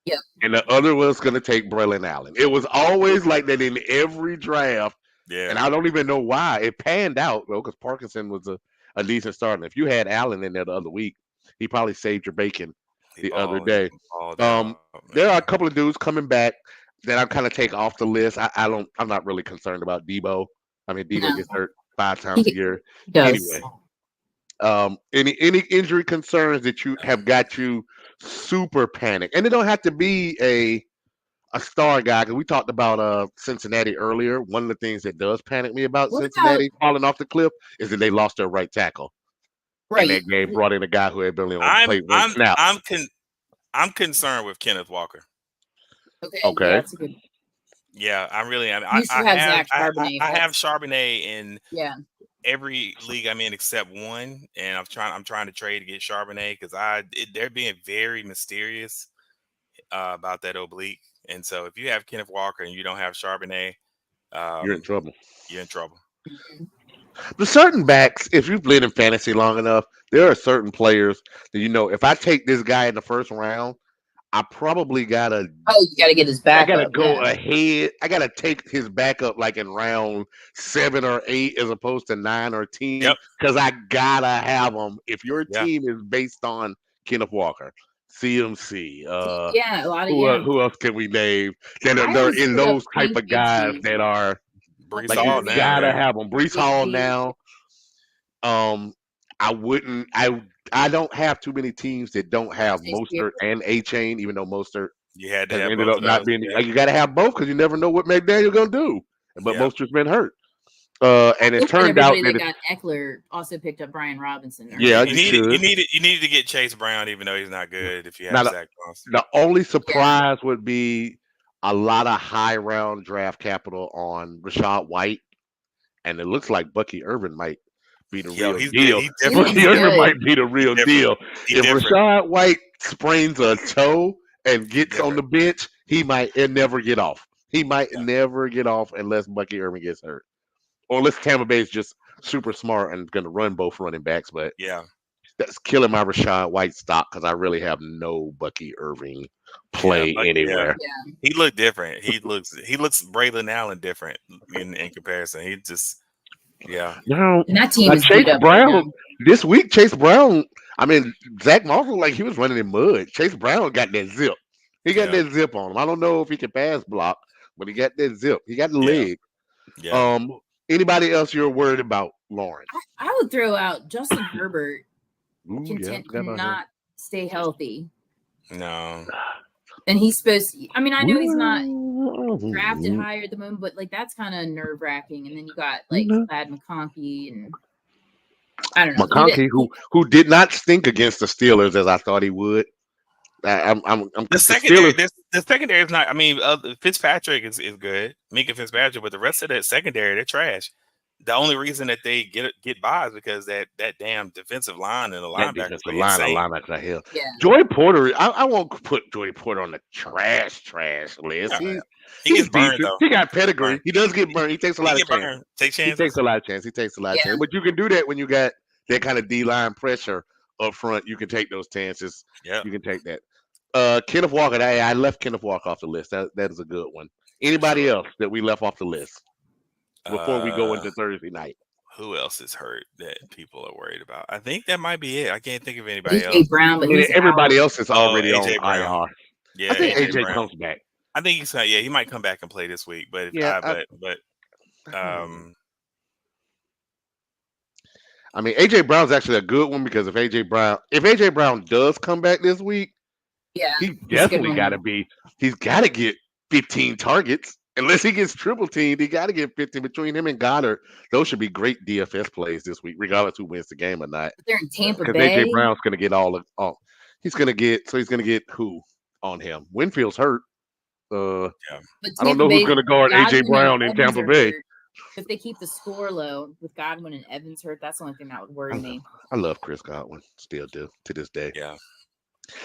Yep. And the other was going to take Braylon Allen. It was always like that in every draft. Yeah. And I don't even know why. It panned out, though, because Parkinson was a decent starter. If you had Allen in there the other week, he probably saved your bacon the other day. There are a couple of dudes coming back that I kind of take off the list. I'm not really concerned about Debo. I mean, Debo gets hurt 5 times a year. Anyway. Any injury concerns that you have got you super panicked, and it don't have to be a star guy because we talked about Cincinnati earlier. One of the things that does panic me about Cincinnati falling off the cliff is that they lost their right tackle. Right, and that game brought in a guy who had barely played one snap. I'm concerned with Kenneth Walker. Okay. Yeah, I really am. I have Charbonnet in every league I'm in except one, and I'm trying to trade to get Charbonnet because they're being very mysterious about that oblique. And so if you have Kenneth Walker and you don't have Charbonnet, you're in trouble. You're in trouble. The certain backs, if you've played in fantasy long enough, there are certain players that if I take this guy in the first round, I probably gotta. Oh, you gotta get his back. I gotta go ahead. I gotta take his backup like in round 7 or 8 as opposed to 9 or 10 because I gotta have him. If your team is based on Kenneth Walker, CMC, a lot of who else can we name that are in those type of guys that are Breece Hall now? Gotta have them. Breece Hall now. I don't have too many teams that don't have Mostert and A-Chain, even though Mostert ended up not being. Like you got to have both because you never know what McDaniel's gonna do. But Mostert's been hurt, and it turned out that got Eckler also picked up Brian Robinson. Yeah, you needed to get Chase Brown, even though he's not good. If you have Zach Johnson, the only surprise would be a lot of high round draft capital on Rachaad White, and it looks like Bucky Irvin might be the real deal. Bucky Irvin might be the real deal. If Rachaad White sprains a toe and gets on the bench, he might never get off. He might never get off unless Bucky Irvin gets hurt. Or unless Tampa Bay is just super smart and going to run both running backs. But that's killing my Rachaad White stock because I really have no Bucky Irving play anywhere. Yeah. He looked different. He looks Braylon Allen different in comparison. He just No, and that team is Chase Brown this week. Chase Brown. I mean, Zach Moss looked like he was running in mud. Chase Brown got that zip. He got that zip on him. I don't know if he can pass block, but he got that zip. He got the leg. Yeah. Anybody else you're worried about, Lauren? I would throw out Justin Herbert. Cannot stay healthy. No. And he's supposed to, I mean, I know he's not drafted higher at the moment, but like that's kind of nerve wracking. And then you got like Thad McConkey and I don't know. McConkey, who did not stink against the Steelers as I thought he would. I'm the secondary. The secondary is not. I mean, Fitzpatrick is good, Minka Fitzpatrick, but the rest of that secondary, they're trash. The only reason that they get by is because that damn defensive line and the linebackers. The linebackers are hell. Yeah. Joey Porter, I won't put Joey Porter on the trash list. He gets burned though. He got pedigree. He does get burned. He takes a lot of chances. He takes a lot of chances. But you can do that when you got that kind of D-line pressure up front. You can take those chances. Yeah, you can take that. Kenneth Walker. I left Kenneth Walker off the list. That is a good one. Anybody else that we left off the list before we go into Thursday night? Who else is hurt that people are worried about? I think that might be it. I can't think of anybody else. AJ Brown, but everybody else is already on Brown. IR. Yeah, I think AJ comes back. I think he might come back and play this week. But I mean, AJ Brown's actually a good one because if AJ Brown does come back this week, he definitely got to be. He's got to get 15 targets. Unless he gets triple teamed, he got to get 15 between him and Goddard. Those should be great DFS plays this week, regardless who wins the game or not. They're in Tampa Bay. Because AJ Brown's going to get he's going to get who on him? Winfield's hurt. I don't know who's going to guard AJ Brown in Tampa Bay. If they keep the score low with Godwin and Evans hurt, that's the only thing that would worry me. I love Chris Godwin. Still do to this day. Yeah.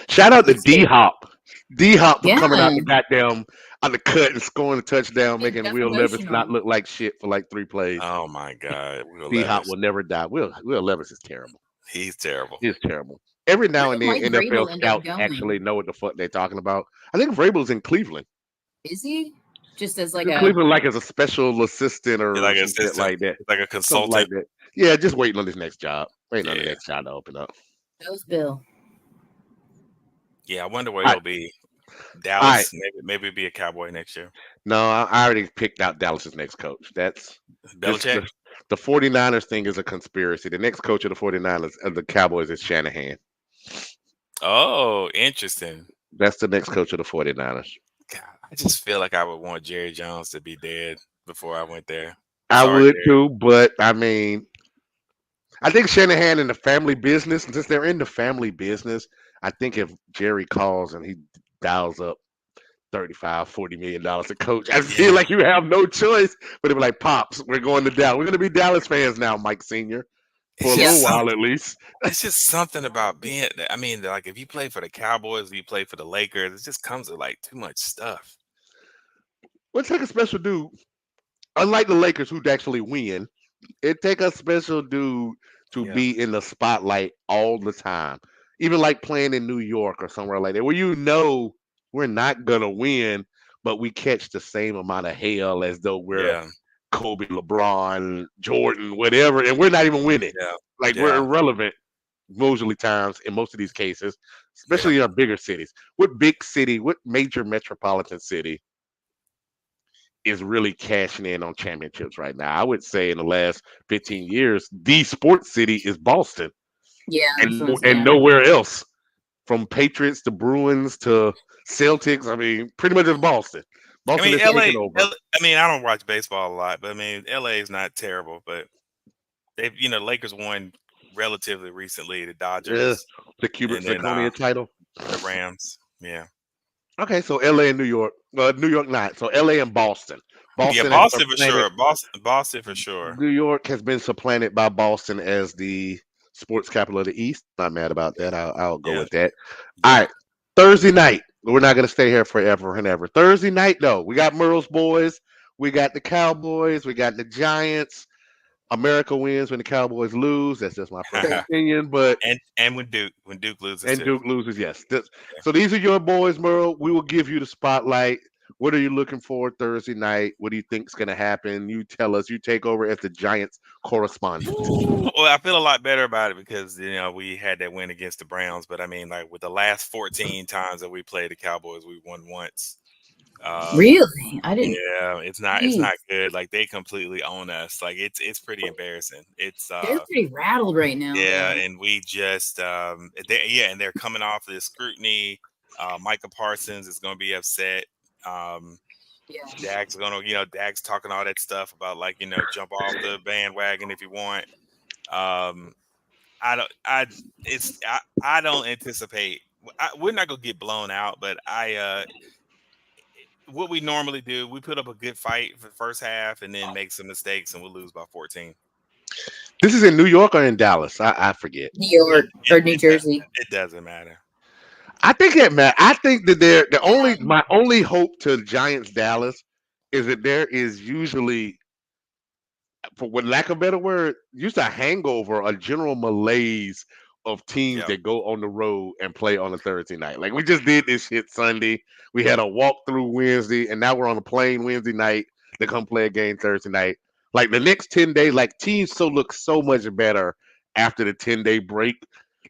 Shout out to D-Hop. D-Hop for coming out the goddamn on the cut and scoring a touchdown, making Will Levis not look like shit for like 3 plays. Oh my God. D-Hop will never die. Will Levis is terrible. He's terrible. He's terrible. Every now and then NFL scouts actually know what the fuck they're talking about. I think Vrabel's in Cleveland. Is he? Just as like Cleveland, like as a special assistant or like something like that. Like a consultant. Like that. Yeah, just waiting on his next job. Waiting on the next job to open up. That Bill. Yeah, I wonder where he'll be. Dallas, maybe be a Cowboy next year. No, I already picked out Dallas's next coach. That's Belichick. The 49ers thing is a conspiracy. The next coach of the 49ers of the Cowboys is Shanahan. Oh, interesting. That's the next coach of the 49ers. God, I just feel like I would want Jerry Jones to be dead before I went there. I would too, but I mean, I think Shanahan in the family business, since they're in the family business, I think if Jerry calls and he dials up $35-40 million to coach, I feel like you have no choice. But it'd be like, Pops, we're going to Dallas. We're going to be Dallas fans now, Mike Sr. For a little while at least. It's just something about being, I mean, like if you play for the Cowboys, if you play for the Lakers, it just comes with like too much stuff. Well, take a special dude. Unlike the Lakers who'd actually win, it take a special dude to be in the spotlight all the time. Even like playing in New York or somewhere like that, where you know we're not gonna win, but we catch the same amount of hell as though we're Kobe, LeBron, Jordan, whatever, and we're not even winning. We're irrelevant mostly times in most of these cases, especially in our bigger cities. What major metropolitan city is really cashing in on championships right now? I would say in the last 15 years, the sports city is Boston. Yeah. And nowhere else. From Patriots to Bruins to Celtics. I mean, pretty much it's Boston. Boston is taking over. I mean, I don't watch baseball a lot, but I mean, LA is not terrible, but they've, Lakers won relatively recently, the Dodgers. The Cuban Zirconia title. The Rams. Yeah. Okay, so LA and New York. New York not. So LA and Boston. Boston for sure. Boston for sure. New York has been supplanted by Boston as the sports capital of the East. Not mad about that. I'll go with that. All right. Thursday night. We're not going to stay here forever and ever. Thursday night, though. We got Merle's boys. We got the Cowboys. We got the Giants. America wins when the Cowboys lose. That's just my personal opinion. But and when Duke loses. And Duke loses, yes. So these are your boys, Merle. We will give you the spotlight. What are you looking for Thursday night? What do you think is going to happen? You tell us. You take over as the Giants correspondent. Well, I feel a lot better about it because, we had that win against the Browns. But, I mean, like with the last 14 times that we played the Cowboys, we won once. Really? I didn't. Yeah, it's not good. Like they completely own us. Like it's pretty embarrassing. They're pretty rattled right now. Yeah, and we just and they're coming off of this scrutiny. Micah Parsons is going to be upset. Dak's Dak's talking all that stuff about jump off the bandwagon if you want. I don't anticipate. We're not gonna get blown out, but what we normally do, we put up a good fight for the first half and then make some mistakes and we'll lose by 14. This is in New York or in Dallas? I forget. New York or New Jersey. It doesn't matter. I think it matters. I think that my only hope to Giants Dallas is that there is usually, for lack of a better word, a hangover, a general malaise of teams that go on the road and play on a Thursday night. Like we just did this shit Sunday. We had a walkthrough Wednesday, and now we're on a plane Wednesday night to come play a game Thursday night. Like the next 10 days, like teams look so much better after the 10-day break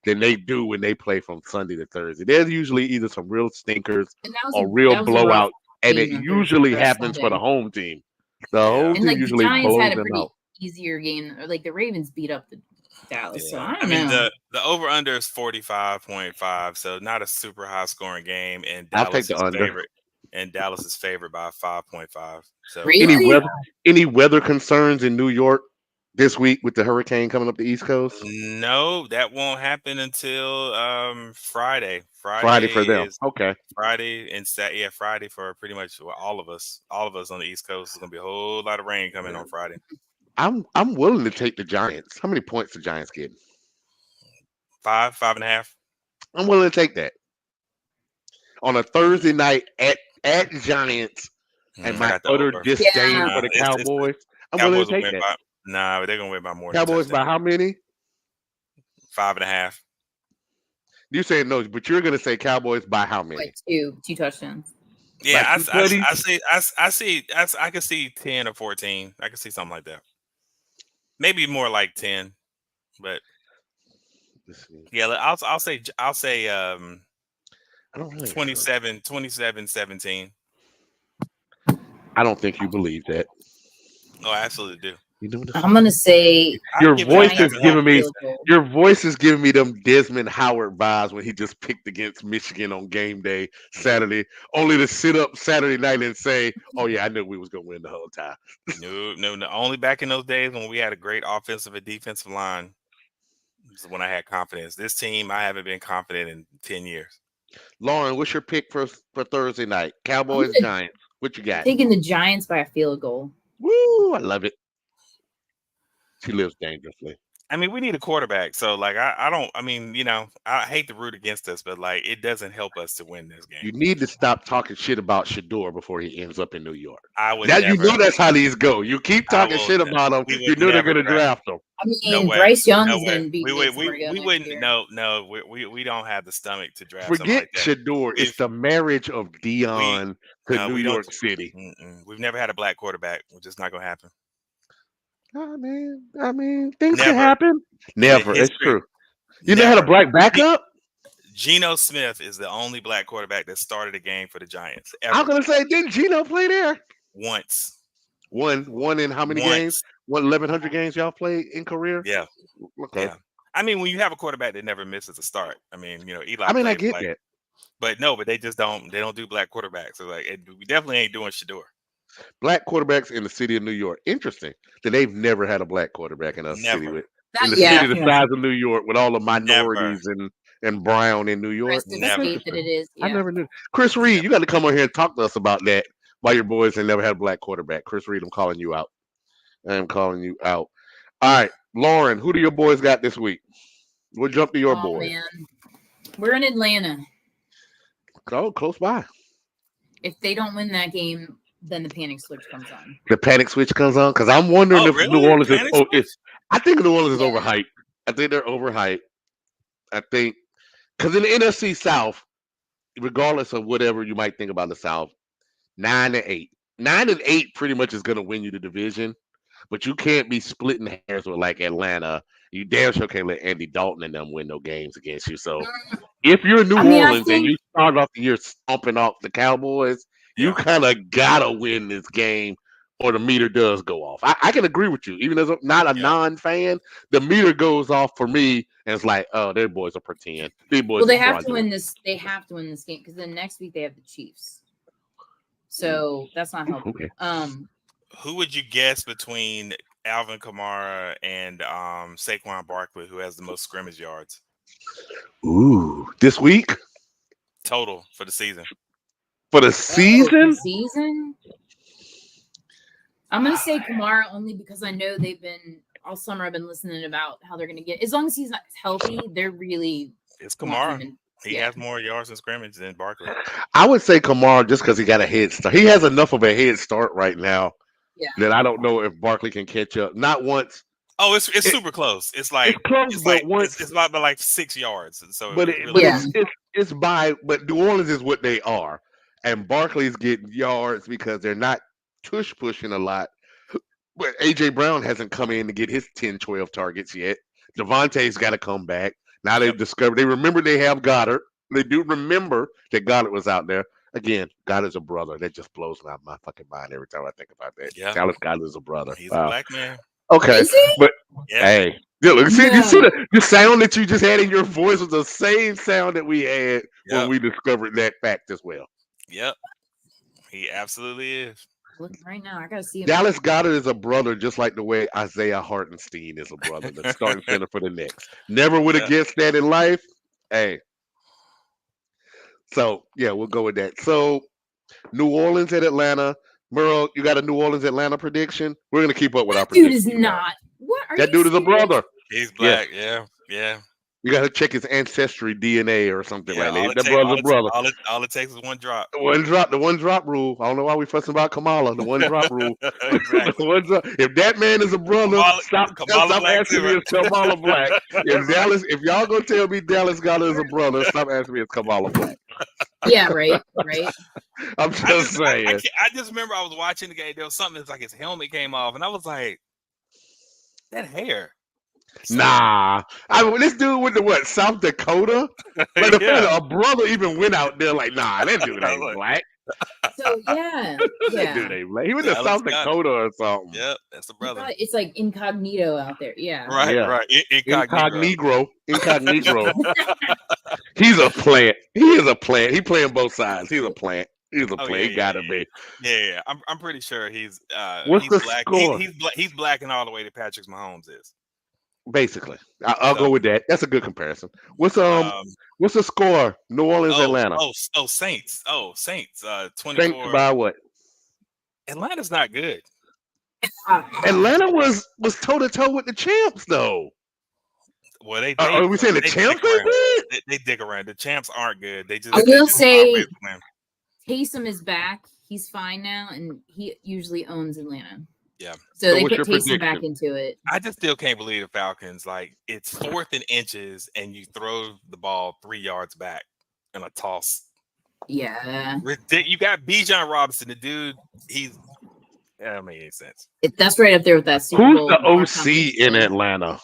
than they do when they play from Sunday to Thursday. There's usually either some real stinkers or real blowouts, and it usually happens for the home team. The whole team usually the Giants had a pretty easier game. Like the Ravens beat up the Dallas. Yeah. So I don't know. The over under is 45.5, so not a super high scoring game, and Dallas is favorite. And Dallas is favored by 5.5. So really? Any weather concerns in New York this week with the hurricane coming up the East Coast? No, that won't happen until Friday. Friday for them. Okay. Friday and Friday for pretty much all of us. All of us on the East Coast. It's gonna be a whole lot of rain coming on Friday. I'm willing to take the Giants. How many points the Giants get? 5.5. I'm willing to take that. On a Thursday night at Giants and my utter disdain for the Cowboys. I'm willing to take that. They're gonna win by more. Cowboys by how many? 5.5. You saying no, but you're gonna say Cowboys by how many? Like two touchdowns. Yeah, I can see 10 or 14. I can see something like that. Maybe more like 10, but yeah, I'll say I don't really 27-17. I don't think you believe that. No, I absolutely do. I'm gonna say your voice is giving me them Desmond Howard vibes when he just picked against Michigan on game day Saturday, only to sit up Saturday night and say, "Oh yeah, I knew we was gonna win the whole time." No. Only back in those days when we had a great offensive and defensive line is when I had confidence. This team, I haven't been confident in 10 years. Lauren, what's your pick for Thursday night? Cowboys, Giants. What you got? Taking the Giants by a field goal. Woo! I love it. She lives dangerously. I mean, we need a quarterback. So, like, I hate to root against us, but, like, it doesn't help us to win this game. You need to stop talking shit about Shedeur before he ends up in New York. You know that's how these go. You keep talking shit about him. You know they're going to draft him. I mean, Bryce Young is going to be. We wouldn't. No. We don't have the stomach to draft. Forget Shedeur. It's the marriage of Dion to New York City. We've never had a black quarterback. It's just not going to happen. I mean, things can happen. Never. It's true. You never had a black backup? Geno Smith is the only black quarterback that started a game for the Giants. Ever. I was going to say, didn't Geno play there? Once. One in how many games? 1,100 games y'all played in career? Yeah. Okay. Yeah. I mean, when you have a quarterback that never misses a start, I mean, Eli. I get that. But no, they just don't. They don't do black quarterbacks. So we definitely ain't doing Shedeur. Black quarterbacks in the city of New York. Interesting that they've never had a black quarterback in a city city the size of New York with all the minorities and brown in New York. I never knew. Chris Reed, you got to come over here and talk to us about that. Why your boys have never had a black quarterback. Chris Reed, I'm calling you out. All right, Lauren, who do your boys got this week? We'll jump to your boy. Man. We're in Atlanta. Oh, close by. If they don't win that game, then the panic switch comes on. The panic switch comes on because I'm wondering if New Orleans is. I think New Orleans is overhyped. I think they're overhyped. I think because in the NFC South, regardless of whatever you might think about the South, 9-8, 9-8 pretty much is going to win you the division. But you can't be splitting hairs with like Atlanta. You damn sure can't let Andy Dalton and them win no games against you. So if you're New Orleans and you start off the year stomping off the Cowboys, you kind of gotta win this game, or the meter does go off. I can agree with you, even as not a non-fan. The meter goes off for me, and it's like, oh, their boys are pretend. These boys. They have to win this. They have to win this game because then next week they have the Chiefs. So that's not helpful. Okay. Who would you guess between Alvin Kamara and Saquon Barkley, who has the most scrimmage yards? Ooh, this week? Total for the season. For the season? I'm going to say Kamara only because I know they've been all summer. I've been listening about how they're going to get. As long as he's not healthy, they're really. It's Kamara. He has more yards in scrimmage than Barkley. I would say Kamara just because he got a head start. He has enough of a head start right now that I don't know if Barkley can catch up. Not once. Oh, it's super close. It's like it's close, but once it's about like 6 yards. So, but it's by. But New Orleans is what they are. And Barkley's getting yards because they're not tush pushing a lot. But A.J. Brown hasn't come in to get his 10, 12 targets yet. Devontae's got to come back. Now they've discovered. They remember they have Goddard. They do remember that Goddard was out there. again, God is a brother. That just blows my fucking mind every time I think about that. Yeah. Dallas God is a brother. He's a black man. Okay, but hey, look, see, you see the sound that you just had in your voice was the same sound that we had when we discovered that fact as well. Yep, he absolutely is. Looking right now, I gotta see him. Dallas Goedert is a brother, just like the way Isaiah Hartenstein is a brother. The starting center for the Knicks. Never would have guessed that in life. Hey, so yeah, we'll go with that. So New Orleans at Atlanta. Merle, you got a New Orleans Atlanta prediction? We're gonna keep up with our prediction. Dude is not. What are that dude serious? is a brother. He's black. Yeah. You got to check his ancestry DNA or something like that. That brother's a brother. All it takes is one drop. The one drop rule. I don't know why we fussing about Kamala. The one drop rule. Exactly. If that man is a brother, stop asking me if Kamala black. If y'all gonna tell me Dallas Goedert is a brother, stop asking me if Kamala black. Yeah, right. I'm just saying. I just remember I was watching the game. There was something that's like his helmet came off, and I was like, that hair. Nah, this dude went to South Dakota? Like a brother even went out there like, nah, that dude ain't black. So yeah. That dude ain't black. He went to South Dakota or something. Yep, that's the brother. It's like incognito out there. Yeah. Right. Incognito. He's a plant. He is a plant. He playing both sides. He's a plant. He's a player. He gotta be. Yeah. I'm pretty sure he's. What's he's the black. score? He's black in all the way that Patrick Mahomes is. Basically, I'll go with that. That's a good comparison. What's the score? New Orleans, Atlanta. Saints. Saints. 24. Saints by what? Atlanta's not good. Atlanta was toe to toe with the champs, though. Well, are we saying the champs are good? They dig around. The champs aren't good. They just. I will say, Taysom is back. He's fine now, and he usually owns Atlanta. Yeah. So they put Taysom back into it. I just still can't believe the Falcons. Like, it's 4th and inches, and you throw the ball 3 yards back in a toss. Yeah. You got Bijan Robinson, the dude. That don't make any sense. That's right up there with that Super Who's Bowl the OC in Atlanta?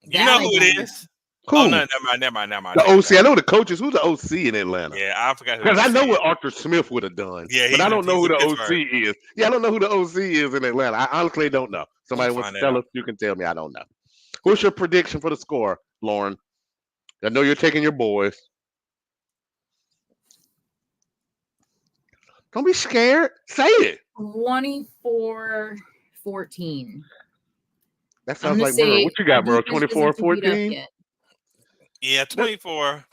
You know who it is? Who? Oh, no, never mind. The OC. I know the coaches. Who's the OC in Atlanta? Yeah, I forgot. Because I know what Arthur Smith would have done. Yeah, but I don't know who the OC is. Yeah, I don't know who the OC is in Atlanta. I honestly don't know. Somebody wants to tell us. You can tell me. I don't know. What's your prediction for the score, Lauren? I know you're taking your boys. Don't be scared. Say it. 24-14. That sounds like Merle. What you got, Merle? 24-14? Yeah, 24.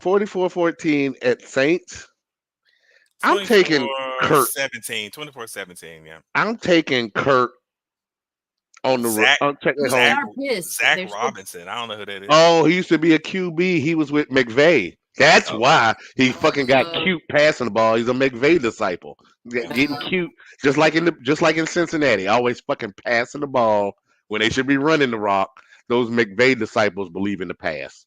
44-14 at Saints. I'm taking Kurt. 24-17, yeah. I'm taking Kurt on the Zach Zach Robinson. I don't know who that is. Oh, he used to be a QB. He was with McVay. That's why he fucking got cute passing the ball. He's a McVay disciple. Getting cute, just like in Cincinnati, always fucking passing the ball when they should be running the rock. Those McVay disciples believe in the pass.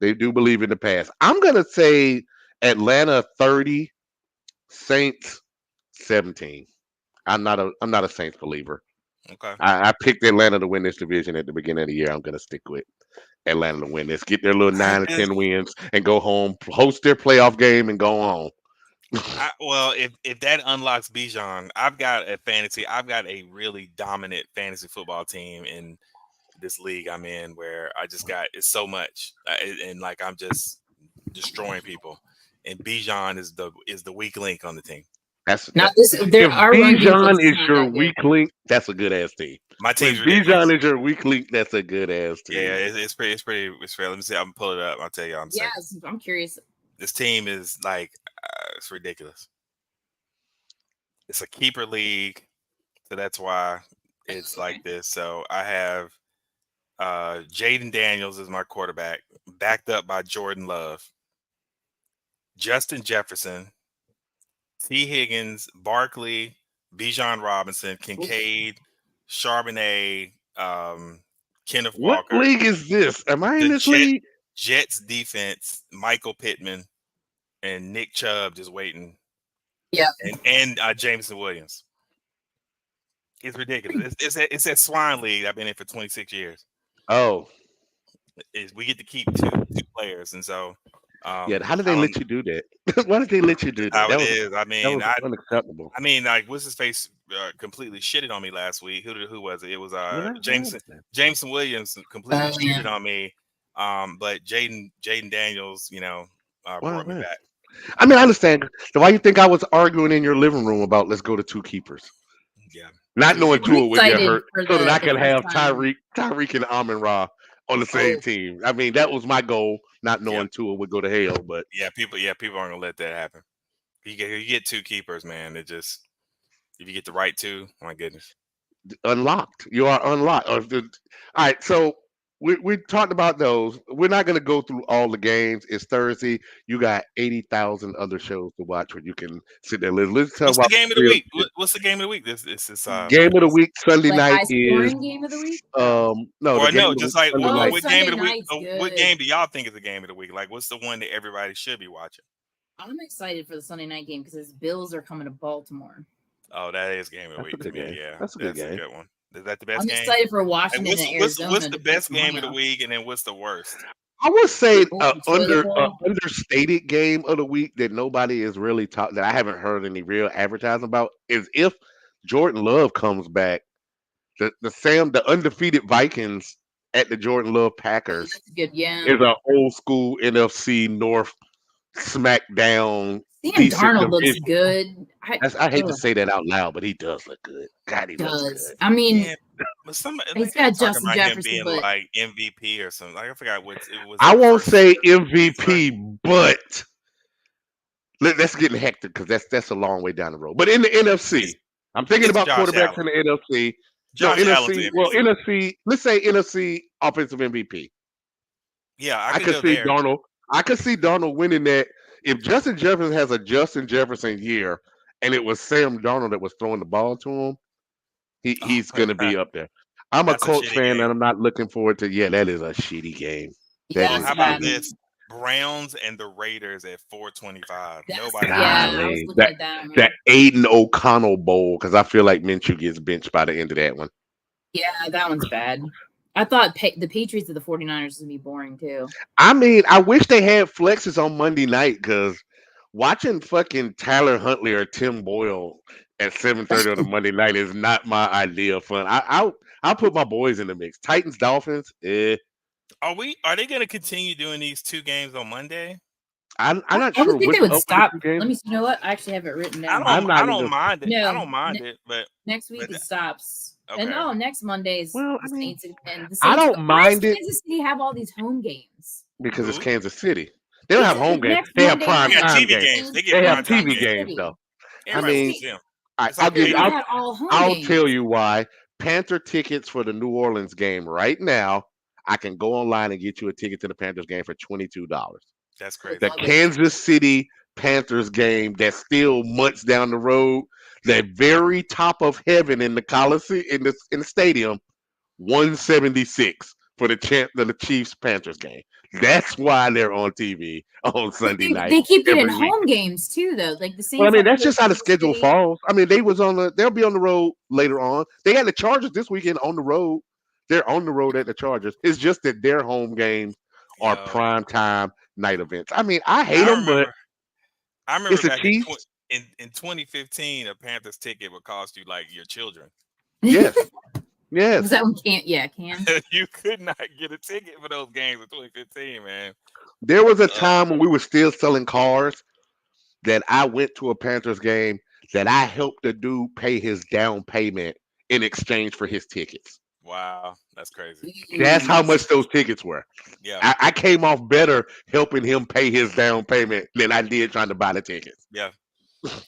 They do believe in the pass. I'm gonna say Atlanta 30, Saints 17. I'm not a Saints believer. Okay. I picked Atlanta to win this division at the beginning of the year. I'm gonna stick with Atlanta to win this. Get their little 9 or 10 wins and go home, host their playoff game and go home. Well, if that unlocks Bijan, I've got a really dominant fantasy football team in this league I'm in, where I just got it's so much, and like I'm just destroying people. And Bijan is the weak link on the team. That's not this. There are Bijan is your weak link. That's a good ass team. My team's Bijan is your weak link. That's a good ass team. Yeah, it's pretty. Let me see. I'm gonna pull it up. I'll tell you. I'm curious. This team is like it's ridiculous. It's a keeper league, so that's why it's like this. So I have Jaden Daniels as my quarterback, backed up by Jordan Love, Justin Jefferson, T. Higgins, Barkley, Bijan Robinson, Kincaid, Charbonnet, Kenneth Walker. What league is this? Am I in this league? Jets defense, Michael Pittman, and Nick Chubb just waiting. Yeah. And Jameson Williams. It's ridiculous. It's that swine league I've been in for 26 years. Oh. We get to keep two players, and so Yeah, how did they let you do that? Why did they let you do that? That was unacceptable. I mean, like, what's his face completely shitted on me last week. Who was it? It was Jameson Williams completely shitted on me. But Jaden Daniels, brought me back. I mean, I understand. So why you think I was arguing in your living room about let's go to two keepers? Yeah. Not knowing Tua would get hurt, so that I could have Tyreek and Amon-Ra on the same team. I mean, that was my goal, not knowing Tua would go to hell. But people aren't gonna let that happen. You get two keepers, man. It just, if you get the right two, my goodness. Unlocked. You are unlocked. All right, so we talked about those. We're not going to go through all the games. It's Thursday. You got 80,000 other shows to watch where you can sit there. Let's talk about the game of the week. What's the game of the week? This is game of the week. Sunday night is game of the week. What game do y'all think is the game of the week? Like, what's the one that everybody should be watching? I'm excited for the Sunday night game because his Bills are coming to Baltimore. Oh, that is game of the week to me. Yeah, that's a good one. Is that the best game? I'm excited for Washington and Arizona. What's the best game of the week, and then what's the worst? I would say understated game of the week that nobody is really talking, that I haven't heard any real advertising about, is if Jordan Love comes back. The undefeated Vikings at the Jordan Love Packers. That's good, yeah. Is an old school NFC North SmackDown. Sam Darnold looks good. I hate to say that out loud, but he does look good. God, he looks good. I mean, he's got Justin Jefferson, him being like MVP or something. Like, I forgot what it was. I won't say MVP, but let's get hectic because that's a long way down the road. But in the NFC, I'm thinking about quarterbacks in the NFC. NFC. Let's say NFC offensive MVP. Yeah, I could see Darnold. I could see Darnold winning that. If Justin Jefferson has a Justin Jefferson year, and it was Sam Darnold that was throwing the ball to him, he's going to be up there. I'm a Colts fan, and I'm not looking forward to. Yeah, that is a shitty game. How about this? Browns and the Raiders at 425. Nobody. That Aiden O'Connell Bowl, because I feel like Minshew gets benched by the end of that one. Yeah, that one's bad. I thought the Patriots of the 49ers was going to be boring, too. I mean, I wish they had flexes on Monday night, because watching fucking Tyler Huntley or Tim Boyle at 7:30 on a Monday night is not my idea of fun. I'll put my boys in the mix. Titans, Dolphins, Are they going to continue doing these two games on Monday? I'm not sure. I would think they would stop. Let me see. You know what? I actually have it written down. I don't mind it. No, I don't mind it, but next week it stops. Okay. And next Monday is the Saints and the Saints. I don't mind it. Kansas City have all these home games because it's Kansas City. They don't have home games. They have prime time games. They have TV games though. I mean, I'll tell you why. Panther tickets for the New Orleans game right now. I can go online and get you a ticket to the Panthers game for $22. That's crazy. The Kansas City Panthers game that's still months down the road, the very top of heaven in the Coliseum, in the stadium, 176 for the Chiefs Panthers game. That's why they're on TV on Sunday night. They keep getting home games too, though. Like the same. Well, I mean, that's just how the schedule falls. I mean, they'll be on the road later on. They got the Chargers this weekend on the road. They're on the road at the Chargers. It's just that their home games are prime time night events. I mean, I hate them, but I remember back in 2015, a Panthers ticket would cost you like your children. Yes. Yes. Was that one can? You could not get a ticket for those games in 2015, man. There was a time when we were still selling cars that I went to a Panthers game that I helped the dude pay his down payment in exchange for his tickets. Wow, that's crazy. That's how much those tickets were. Yeah, I came off better helping him pay his down payment than I did trying to buy the tickets. Yeah,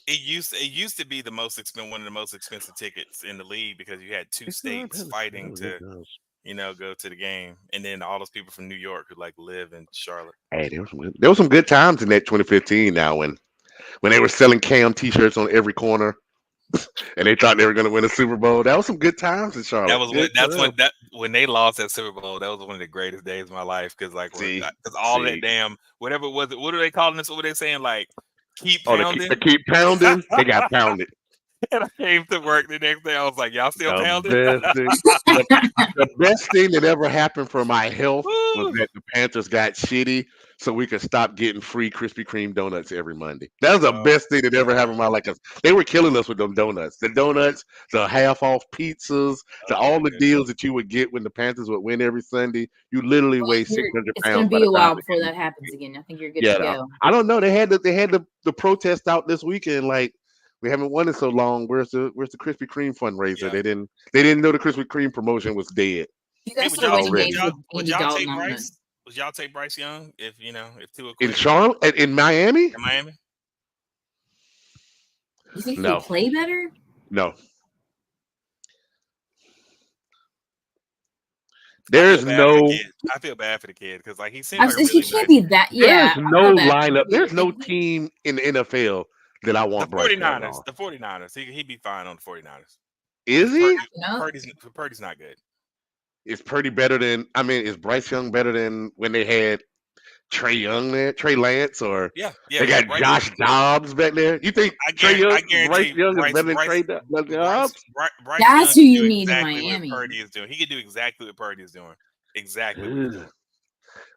it used to be one of the most expensive tickets in the league because you had two states fighting to, go to the game, and then all those people from New York who like live in Charlotte. Hey, there was some good times in that 2015. Now when they were selling Cam T-shirts on every corner. And they thought they were going to win a Super Bowl. That was some good times in Charlotte. When they lost that Super Bowl. That was one of the greatest days of my life because that damn whatever it was. What are they calling this? What were they saying? Like keep pounding. They keep pounding. They got pounded. And I came to work the next day. I was like, y'all still pounding? The best thing that ever happened for my health was that the Panthers got shitty. so we could stop getting free Krispy Kreme donuts every Monday. That was the best thing that ever happened in my life. They were killing us with them donuts. The donuts, the half off pizzas, all the deals that you would get when the Panthers would win every Sunday. You literally weigh 600 pounds. It's going to be a while before that happens again. I think you're good to go. I don't know. They had the protest out this weekend. Like, we haven't won it so long. Where's the Krispy Kreme fundraiser? Yeah. They didn't know the Krispy Kreme promotion was dead. You guys would y'all take Bryce Young if Tua in Charlotte, in Miami? In Miami? You think he'll play better? No. There's no. I feel bad for the kid because he seems like he can't be that. Yeah. There's no lineup. There's no team in the NFL that I want. The 49ers. The 49ers. He'd be fine on the 49ers. Is he? Purdy's not good. Is Purdy better than? I mean, is Bryce Young better than when they had Trey Young there, Trey Lance, or they got Josh Dobbs back there? You think Bryce Young is better than Trey Dobbs? That's who you need in Miami. Purdy is doing. He can do exactly what Purdy is doing. Exactly. Well,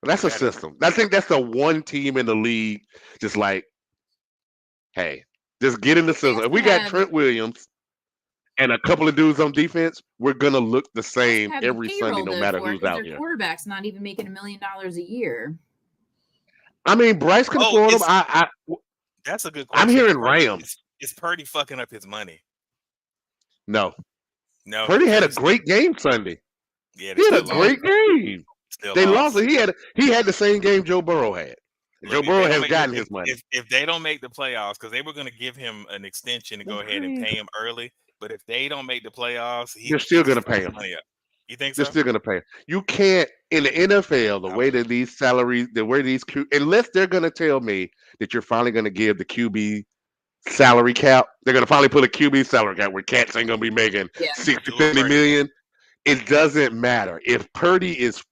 that's a system. I think that's the one team in the league. Just like, hey, just get in the system. If we got Trent Williams and a couple of dudes on defense, we're gonna look the same every Sunday, no matter who's out here. Quarterback's not even making $1 million a year. I mean, Bryce can afford them. That's a good question. I'm hearing Rams. Is Purdy fucking up his money? No. Purdy had a great game Sunday. Yeah, he had a great game. They lost it. He had the same game Joe Burrow had. Joe Burrow has gotten his money. If they don't make the playoffs, because they were going to give him an extension to go ahead and pay him early. But if they don't make the playoffs, you're still going to pay him. You think so? You're still going to pay him. You can't, in the NFL, the way that these salaries, unless they're going to tell me that you're finally going to give the QB salary cap, they're going to finally put a QB salary cap where cats ain't going to be making 60, 50 million. It doesn't matter. If Purdy is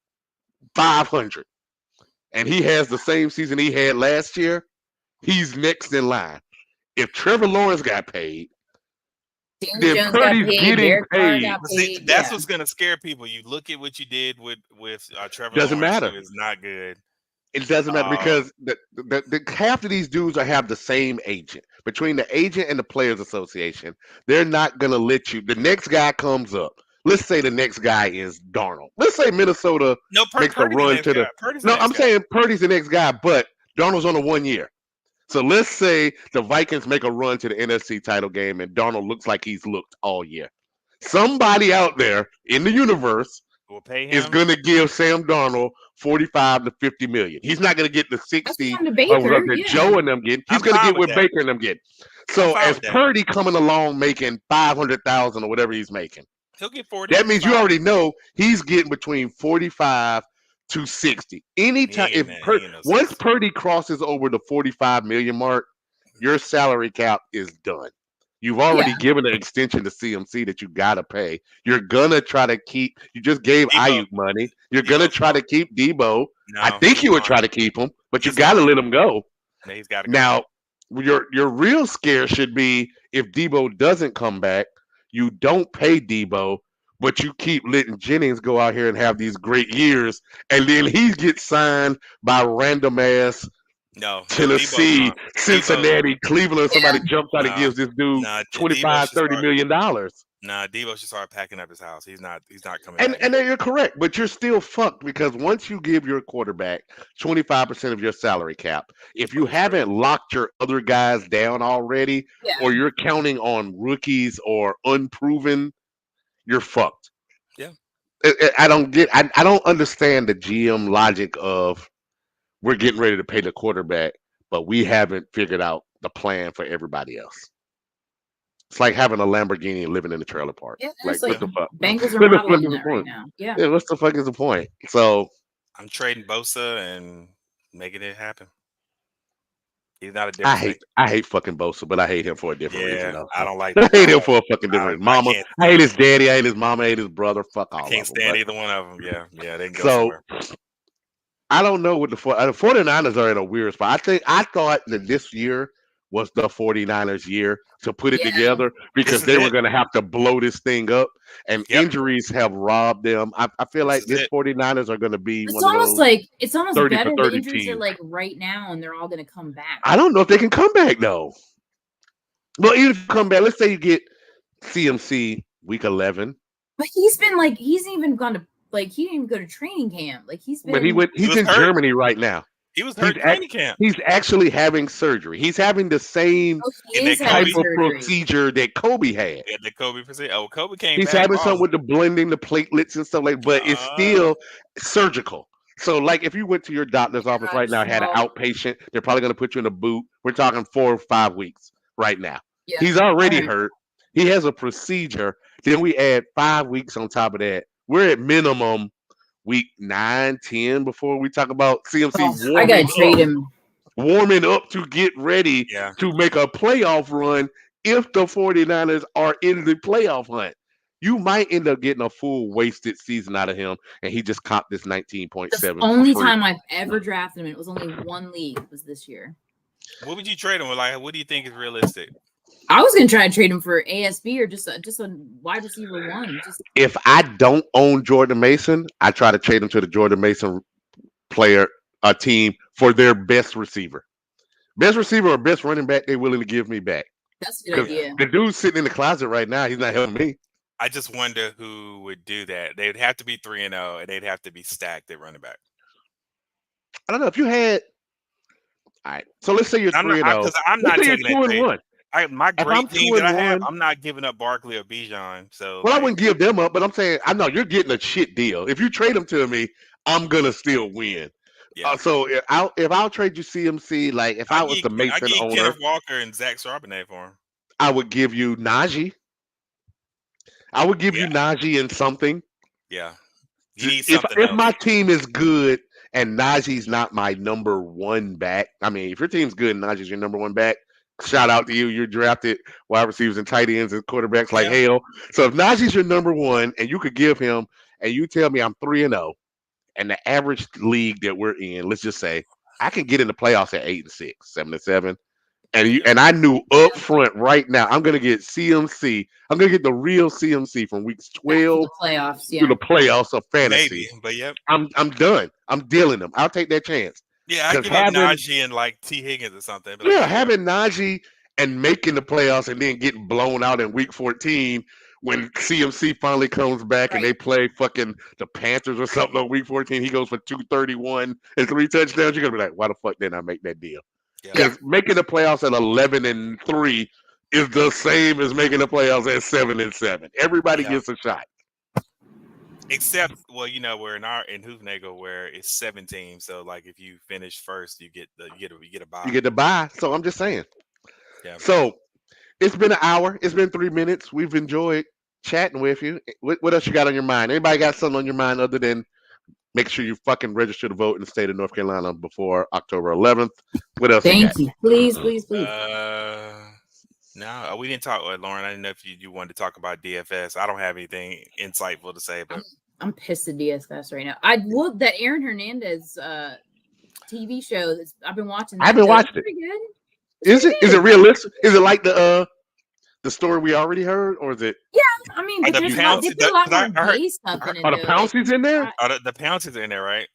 500 and he has the same season he had last year, he's next in line. If Trevor Lawrence got paid, then Purdy's getting paid. See, that's what's going to scare people. You look at what you did with Trevor Lawrence. Doesn't matter. It's not good. It doesn't matter because the half of these dudes have the same agent. Between the agent and the Players Association, they're not going to let you. The next guy comes up. Let's say the next guy is Darnold. Let's say Minnesota makes a run to the. No, I'm saying Purdy's the next guy, but Darnold's on a 1 year. So let's say the Vikings make a run to the NFC title game and Darnold looks like he's looked all year. Somebody out there in the universe is going to give Sam Darnold 45 to 50 million. He's not going to get the 60 that Joe and them get. He's going to get what Baker and them get. So as Purdy coming along making 500,000 or whatever he's making, he'll get 40. That means you already know he's getting between 45 to 60. Anytime once Purdy crosses over the 45 million mark, your salary cap is done. You've already given an extension to CMC that you gotta pay. You're gonna try to keep. You just gave Ayuk money. You're gonna try to keep Debo. No, I think you would try to keep him, but you gotta let him go. He's got to go. Now, your real scare should be if Debo doesn't come back. You don't pay Debo. But you keep letting Jennings go out here and have these great years, and then he gets signed by random ass Tennessee, Cincinnati, Cleveland. Somebody jumps out and gives this dude $25-30 million. Nah, Debo should start packing up his house. He's not coming. And you're correct, but you're still fucked because once you give your quarterback 25% of your salary cap, if you haven't locked your other guys down already, or you're counting on rookies or unproven, you're fucked. Yeah. I don't understand the GM logic of we're getting ready to pay the quarterback, but we haven't figured out the plan for everybody else. It's like having a Lamborghini and living in a trailer park. Yeah, like what the fuck? Bengals are modeling that right now. Yeah. What's the fuck is the point? So I'm trading Bosa and making it happen. He's not a different. I hate fucking Bosa, but I hate him for a different reason. Though. I don't like. I hate him for a fucking different reason. Mama, I hate his daddy. I hate his mama. I hate his brother. Fuck all. I can't stand either one of them. Yeah, they can go somewhere. So I don't know what the 49ers are in a weird spot. I thought that this year was the 49ers year to put it together because they were going to have to blow this thing up, and injuries have robbed them. I feel like this 49ers are going to be it's almost like it's almost better the injuries are like right now and they're all going to come back. I don't know if they can come back though. Well, even if you come back, let's say you get CMC week 11. But he's even gone to he didn't even go to training camp. Like he's been. But he's in Germany right now. He was hurt training camp. He's actually having surgery. He's having the same type of procedure that Kobe had. Yeah, the Kobe procedure. Oh, Kobe came. He's having something with the blending, the platelets and stuff like. But it's still surgical. So, like, if you went to your doctor's office right now, had an outpatient, they're probably going to put you in a boot. We're talking 4 or 5 weeks right now. Yeah. He's already hurt. He has a procedure. Then we add 5 weeks on top of that. We're at minimum week 9, 10 before we talk about CMC. I gotta trade him. Warming up to get ready to make a playoff run if the 49ers are in the playoff hunt. You might end up getting a full wasted season out of him, and he just copped this 19.7. The only time I've ever drafted him, it was only one league, was this year. What would you trade him with? Like, what do you think is realistic? I was gonna try to trade him for ASB or just a wide receiver one. If I don't own Jordan Mason, I try to trade him to the Jordan Mason team for their best receiver or best running back they're willing to give me back. That's a good idea. The dude's sitting in the closet right now. He's not helping me. I just wonder who would do that. They'd have to be 3-0, and they'd have to be stacked at running back. I don't know if you had. All right, so let's say you're 3-0. Because I'm not taking that. My great team that I have, I'm not giving up Barkley or Bijan. So, I wouldn't give them up, but I'm saying I know you're getting a shit deal. If you trade them to me, I'm gonna still win. Yeah. So if I'll trade you CMC, like if I was the Mason owner, Kenneth Walker and Zach Charbonnet for him. I would give you Najee. I would give you Najee and something. Yeah. If my team is good and Najee's not my number one back, I mean, if your team's good and Najee's your number one back, shout out to you. You're drafted wide receivers and tight ends and quarterbacks like hell. So if Najee's your number one and you could give him, and you tell me I'm 3-0, and the average league that we're in, let's just say I can get in the playoffs at 8-6, 7-7. And I knew up front right now, I'm going to get CMC. I'm going to get the real CMC from weeks 12 to the playoffs of fantasy. Maybe, but I'm done. I'm dealing them. I'll take that chance. Yeah, I give up Najee and like T. Higgins or something. Having Najee and making the playoffs and then getting blown out in week 14 when CMC finally comes back and they play fucking the Panthers or something on week 14, he goes for 231 and 3 touchdowns. You're going to be like, why the fuck didn't I make that deal? Because making the playoffs at 11-3 is the same as making the playoffs at 7-7. Everybody gets a shot. Except, we're in Hoofnagel where it's 7 teams. So, like, if you finish first, you get a bye. You get the bye. So I'm just saying. Yeah. So it's been an hour. It's been 3 minutes. We've enjoyed chatting with you. What else you got on your mind? Anybody got something on your mind other than make sure you fucking register to vote in the state of North Carolina before October 11th? What else? Thank you. Please. No, we didn't talk, Lauren. I didn't know if you wanted to talk about DFS. I don't have anything insightful to say, but I'm pissed at DFS right now. That Aaron Hernandez TV show I've been watching. I haven't watched it. Pretty good. Is it realistic? Is it like the story we already heard, or is it? Yeah, I mean, they put a lot more gay stuff in it. Are the Pouncey's in there? The Pouncey's are in there, right?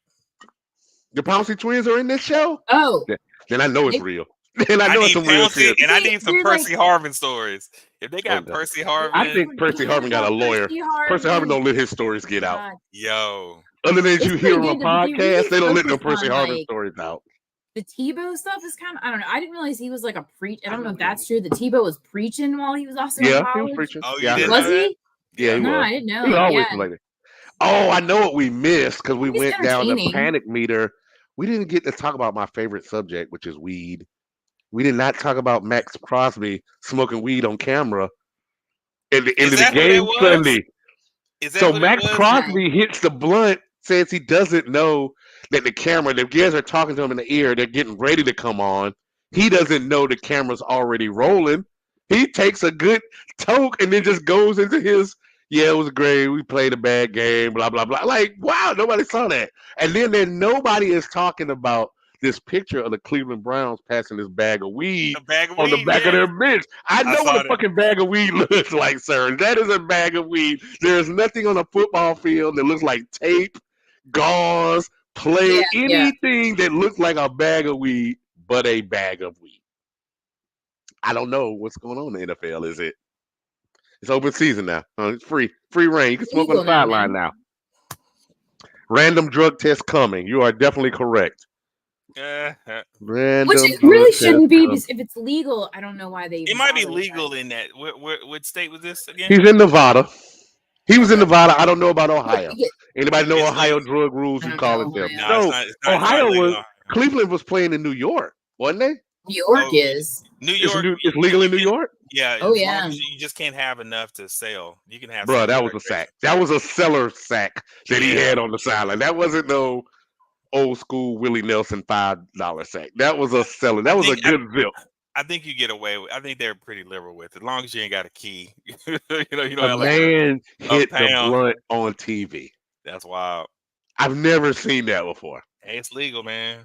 The Pouncey twins are in this show? Oh. Then I know it's real. And I know it's some real shit. And I need some Percy Harvin stories. If they got Percy Harvin. I think Percy Harvin got a lawyer. Percy Harvin don't let his stories get out. Yo. Other than you hear on podcasts, they don't let no Percy Harvin stories out. The Tebow stuff is kind of, I don't know. I didn't realize he was like a preach. I don't know if that's true. The Tebow was preaching while he was also in college. He was preaching. Oh, yeah. Was he? Yeah, he was. No, I didn't know. He was always like that. Oh, I know what we missed because we went down the panic meter. We didn't get to talk about my favorite subject, which is weed. We did not talk about Max Crosby smoking weed on camera in the end of the game Sunday. So Max Crosby hits the blunt, says he doesn't know that the guys are talking to him in the ear. They're getting ready to come on. He doesn't know the camera's already rolling. He takes a good toke and then just goes into his, it was great. We played a bad game, blah, blah, blah. Like, wow, nobody saw that. And then nobody is talking about this picture of the Cleveland Browns passing this bag of weed on the back of their bench. I know what a fucking bag of weed looks like, sir. That is a bag of weed. There's nothing on a football field that looks like tape, gauze, play, anything that looks like a bag of weed but a bag of weed. I don't know what's going on in the NFL. Is it? It's open season now. It's free reign. You can smoke on the sideline now. Random drug test coming. You are definitely correct. Random which it really shouldn't be because if it's legal, I don't know why they. It might be legal in that. What state was this again? He's in Nevada. He was in Nevada. I don't know about Ohio. Anybody know Ohio drug rules? You call it them? No, Ohio was. Cleveland was playing in New York, wasn't they? New York is. New York. It's legal in New York. Yeah. Oh yeah. You just can't have enough to sell. You can have. Bro, that was a sack. That was a seller sack that he had on the sideline. That wasn't no old school Willie Nelson $5 sack. That was a seller. That was a good zip. I think you get away with. I think they're pretty liberal with it, as long as you ain't got a key. you don't have man hit the blunt on TV. That's wild. I've never seen that before. Hey, it's legal, man.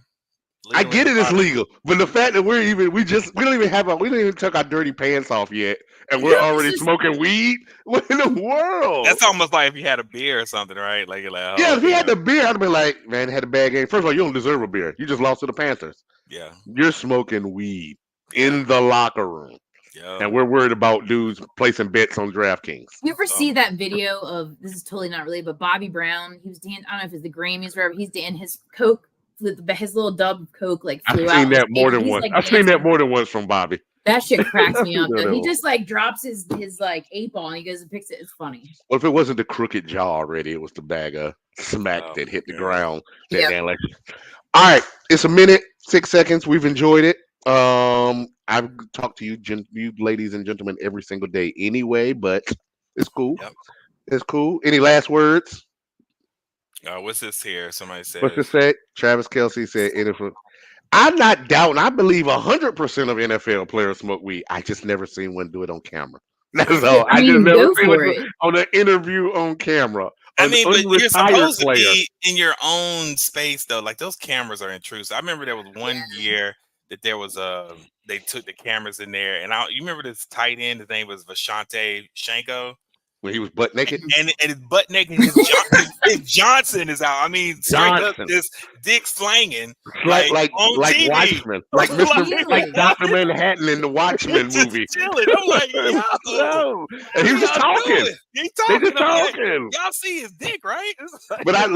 I get it, it's legal, but the fact that we don't even took our dirty pants off yet, and we're already smoking weed. What in the world? That's almost like if you had a beer or something, right? Like, if he had the beer, I'd be like, man, had a bad game. First of all, you don't deserve a beer. You just lost to the Panthers. Yeah, you're smoking weed in the locker room. Yeah. And we're worried about dudes placing bets on DraftKings. You ever see that video of, this is totally not related, but Bobby Brown, he was dancing, I don't know if it's the Grammys or whatever, he's dancing his Coke. His little dub of Coke flew out. I've seen that more than once. I've seen that more than once from Bobby. That shit cracks me up. He just drops his 8-ball and he goes and picks it. It's funny. Well, if it wasn't the crooked jaw already, it was the bag of smack that hit the ground. All right, it's a minute 6 seconds. We've enjoyed it. I've talked to you ladies and gentlemen every single day anyway, but it's cool. Yep. It's cool. Any last words? What's this here? Somebody said. What's this say? Travis Kelce said, NFL. I'm not doubting. I believe 100% of NFL players smoke weed. I just never seen one do it on camera. That's all. I just never seen it on an interview on camera. I mean, but you're supposed to be in your own space, though. Like, those cameras are intrusive. I remember there was one year that there was they took the cameras in there, and you remember this tight end? His name was Vashante Shanko. When he was butt naked, and his butt naked, his Johnson is out. I mean, straight up, this dick slanging, like Watchmen, like Dr. Manhattan in the Watchmen movie. Chilling. I'm like, yo, and he was just talking. He's talking. Like, y'all see his dick, right? But I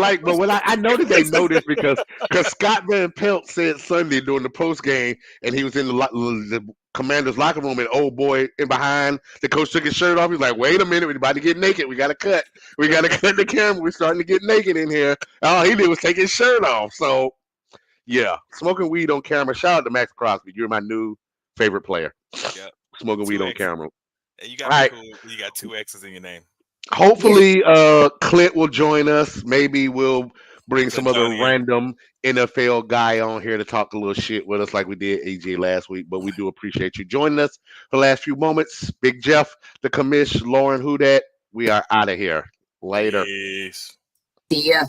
know that they know this because Scott Van Pelt said Sunday during the post game, and he was in the Commander's locker room, and old boy in behind, the coach took his shirt off. He's like, wait a minute, we're about to get naked. We got to cut the camera. We're starting to get naked in here. All he did was take his shirt off. So, yeah, smoking weed on camera. Shout out to Max Crosby. You're my new favorite player. Yep. Smoking weed on camera. Hey, you got cool. You got 2 X's in your name. Hopefully, Clint will join us. Maybe we'll bring some other random NFL guy on here to talk a little shit with us like we did AJ last week. But we do appreciate you joining us for the last few moments. Big Jeff, the commish, Lauren Hudat. We are out of here. Later. Peace. See ya.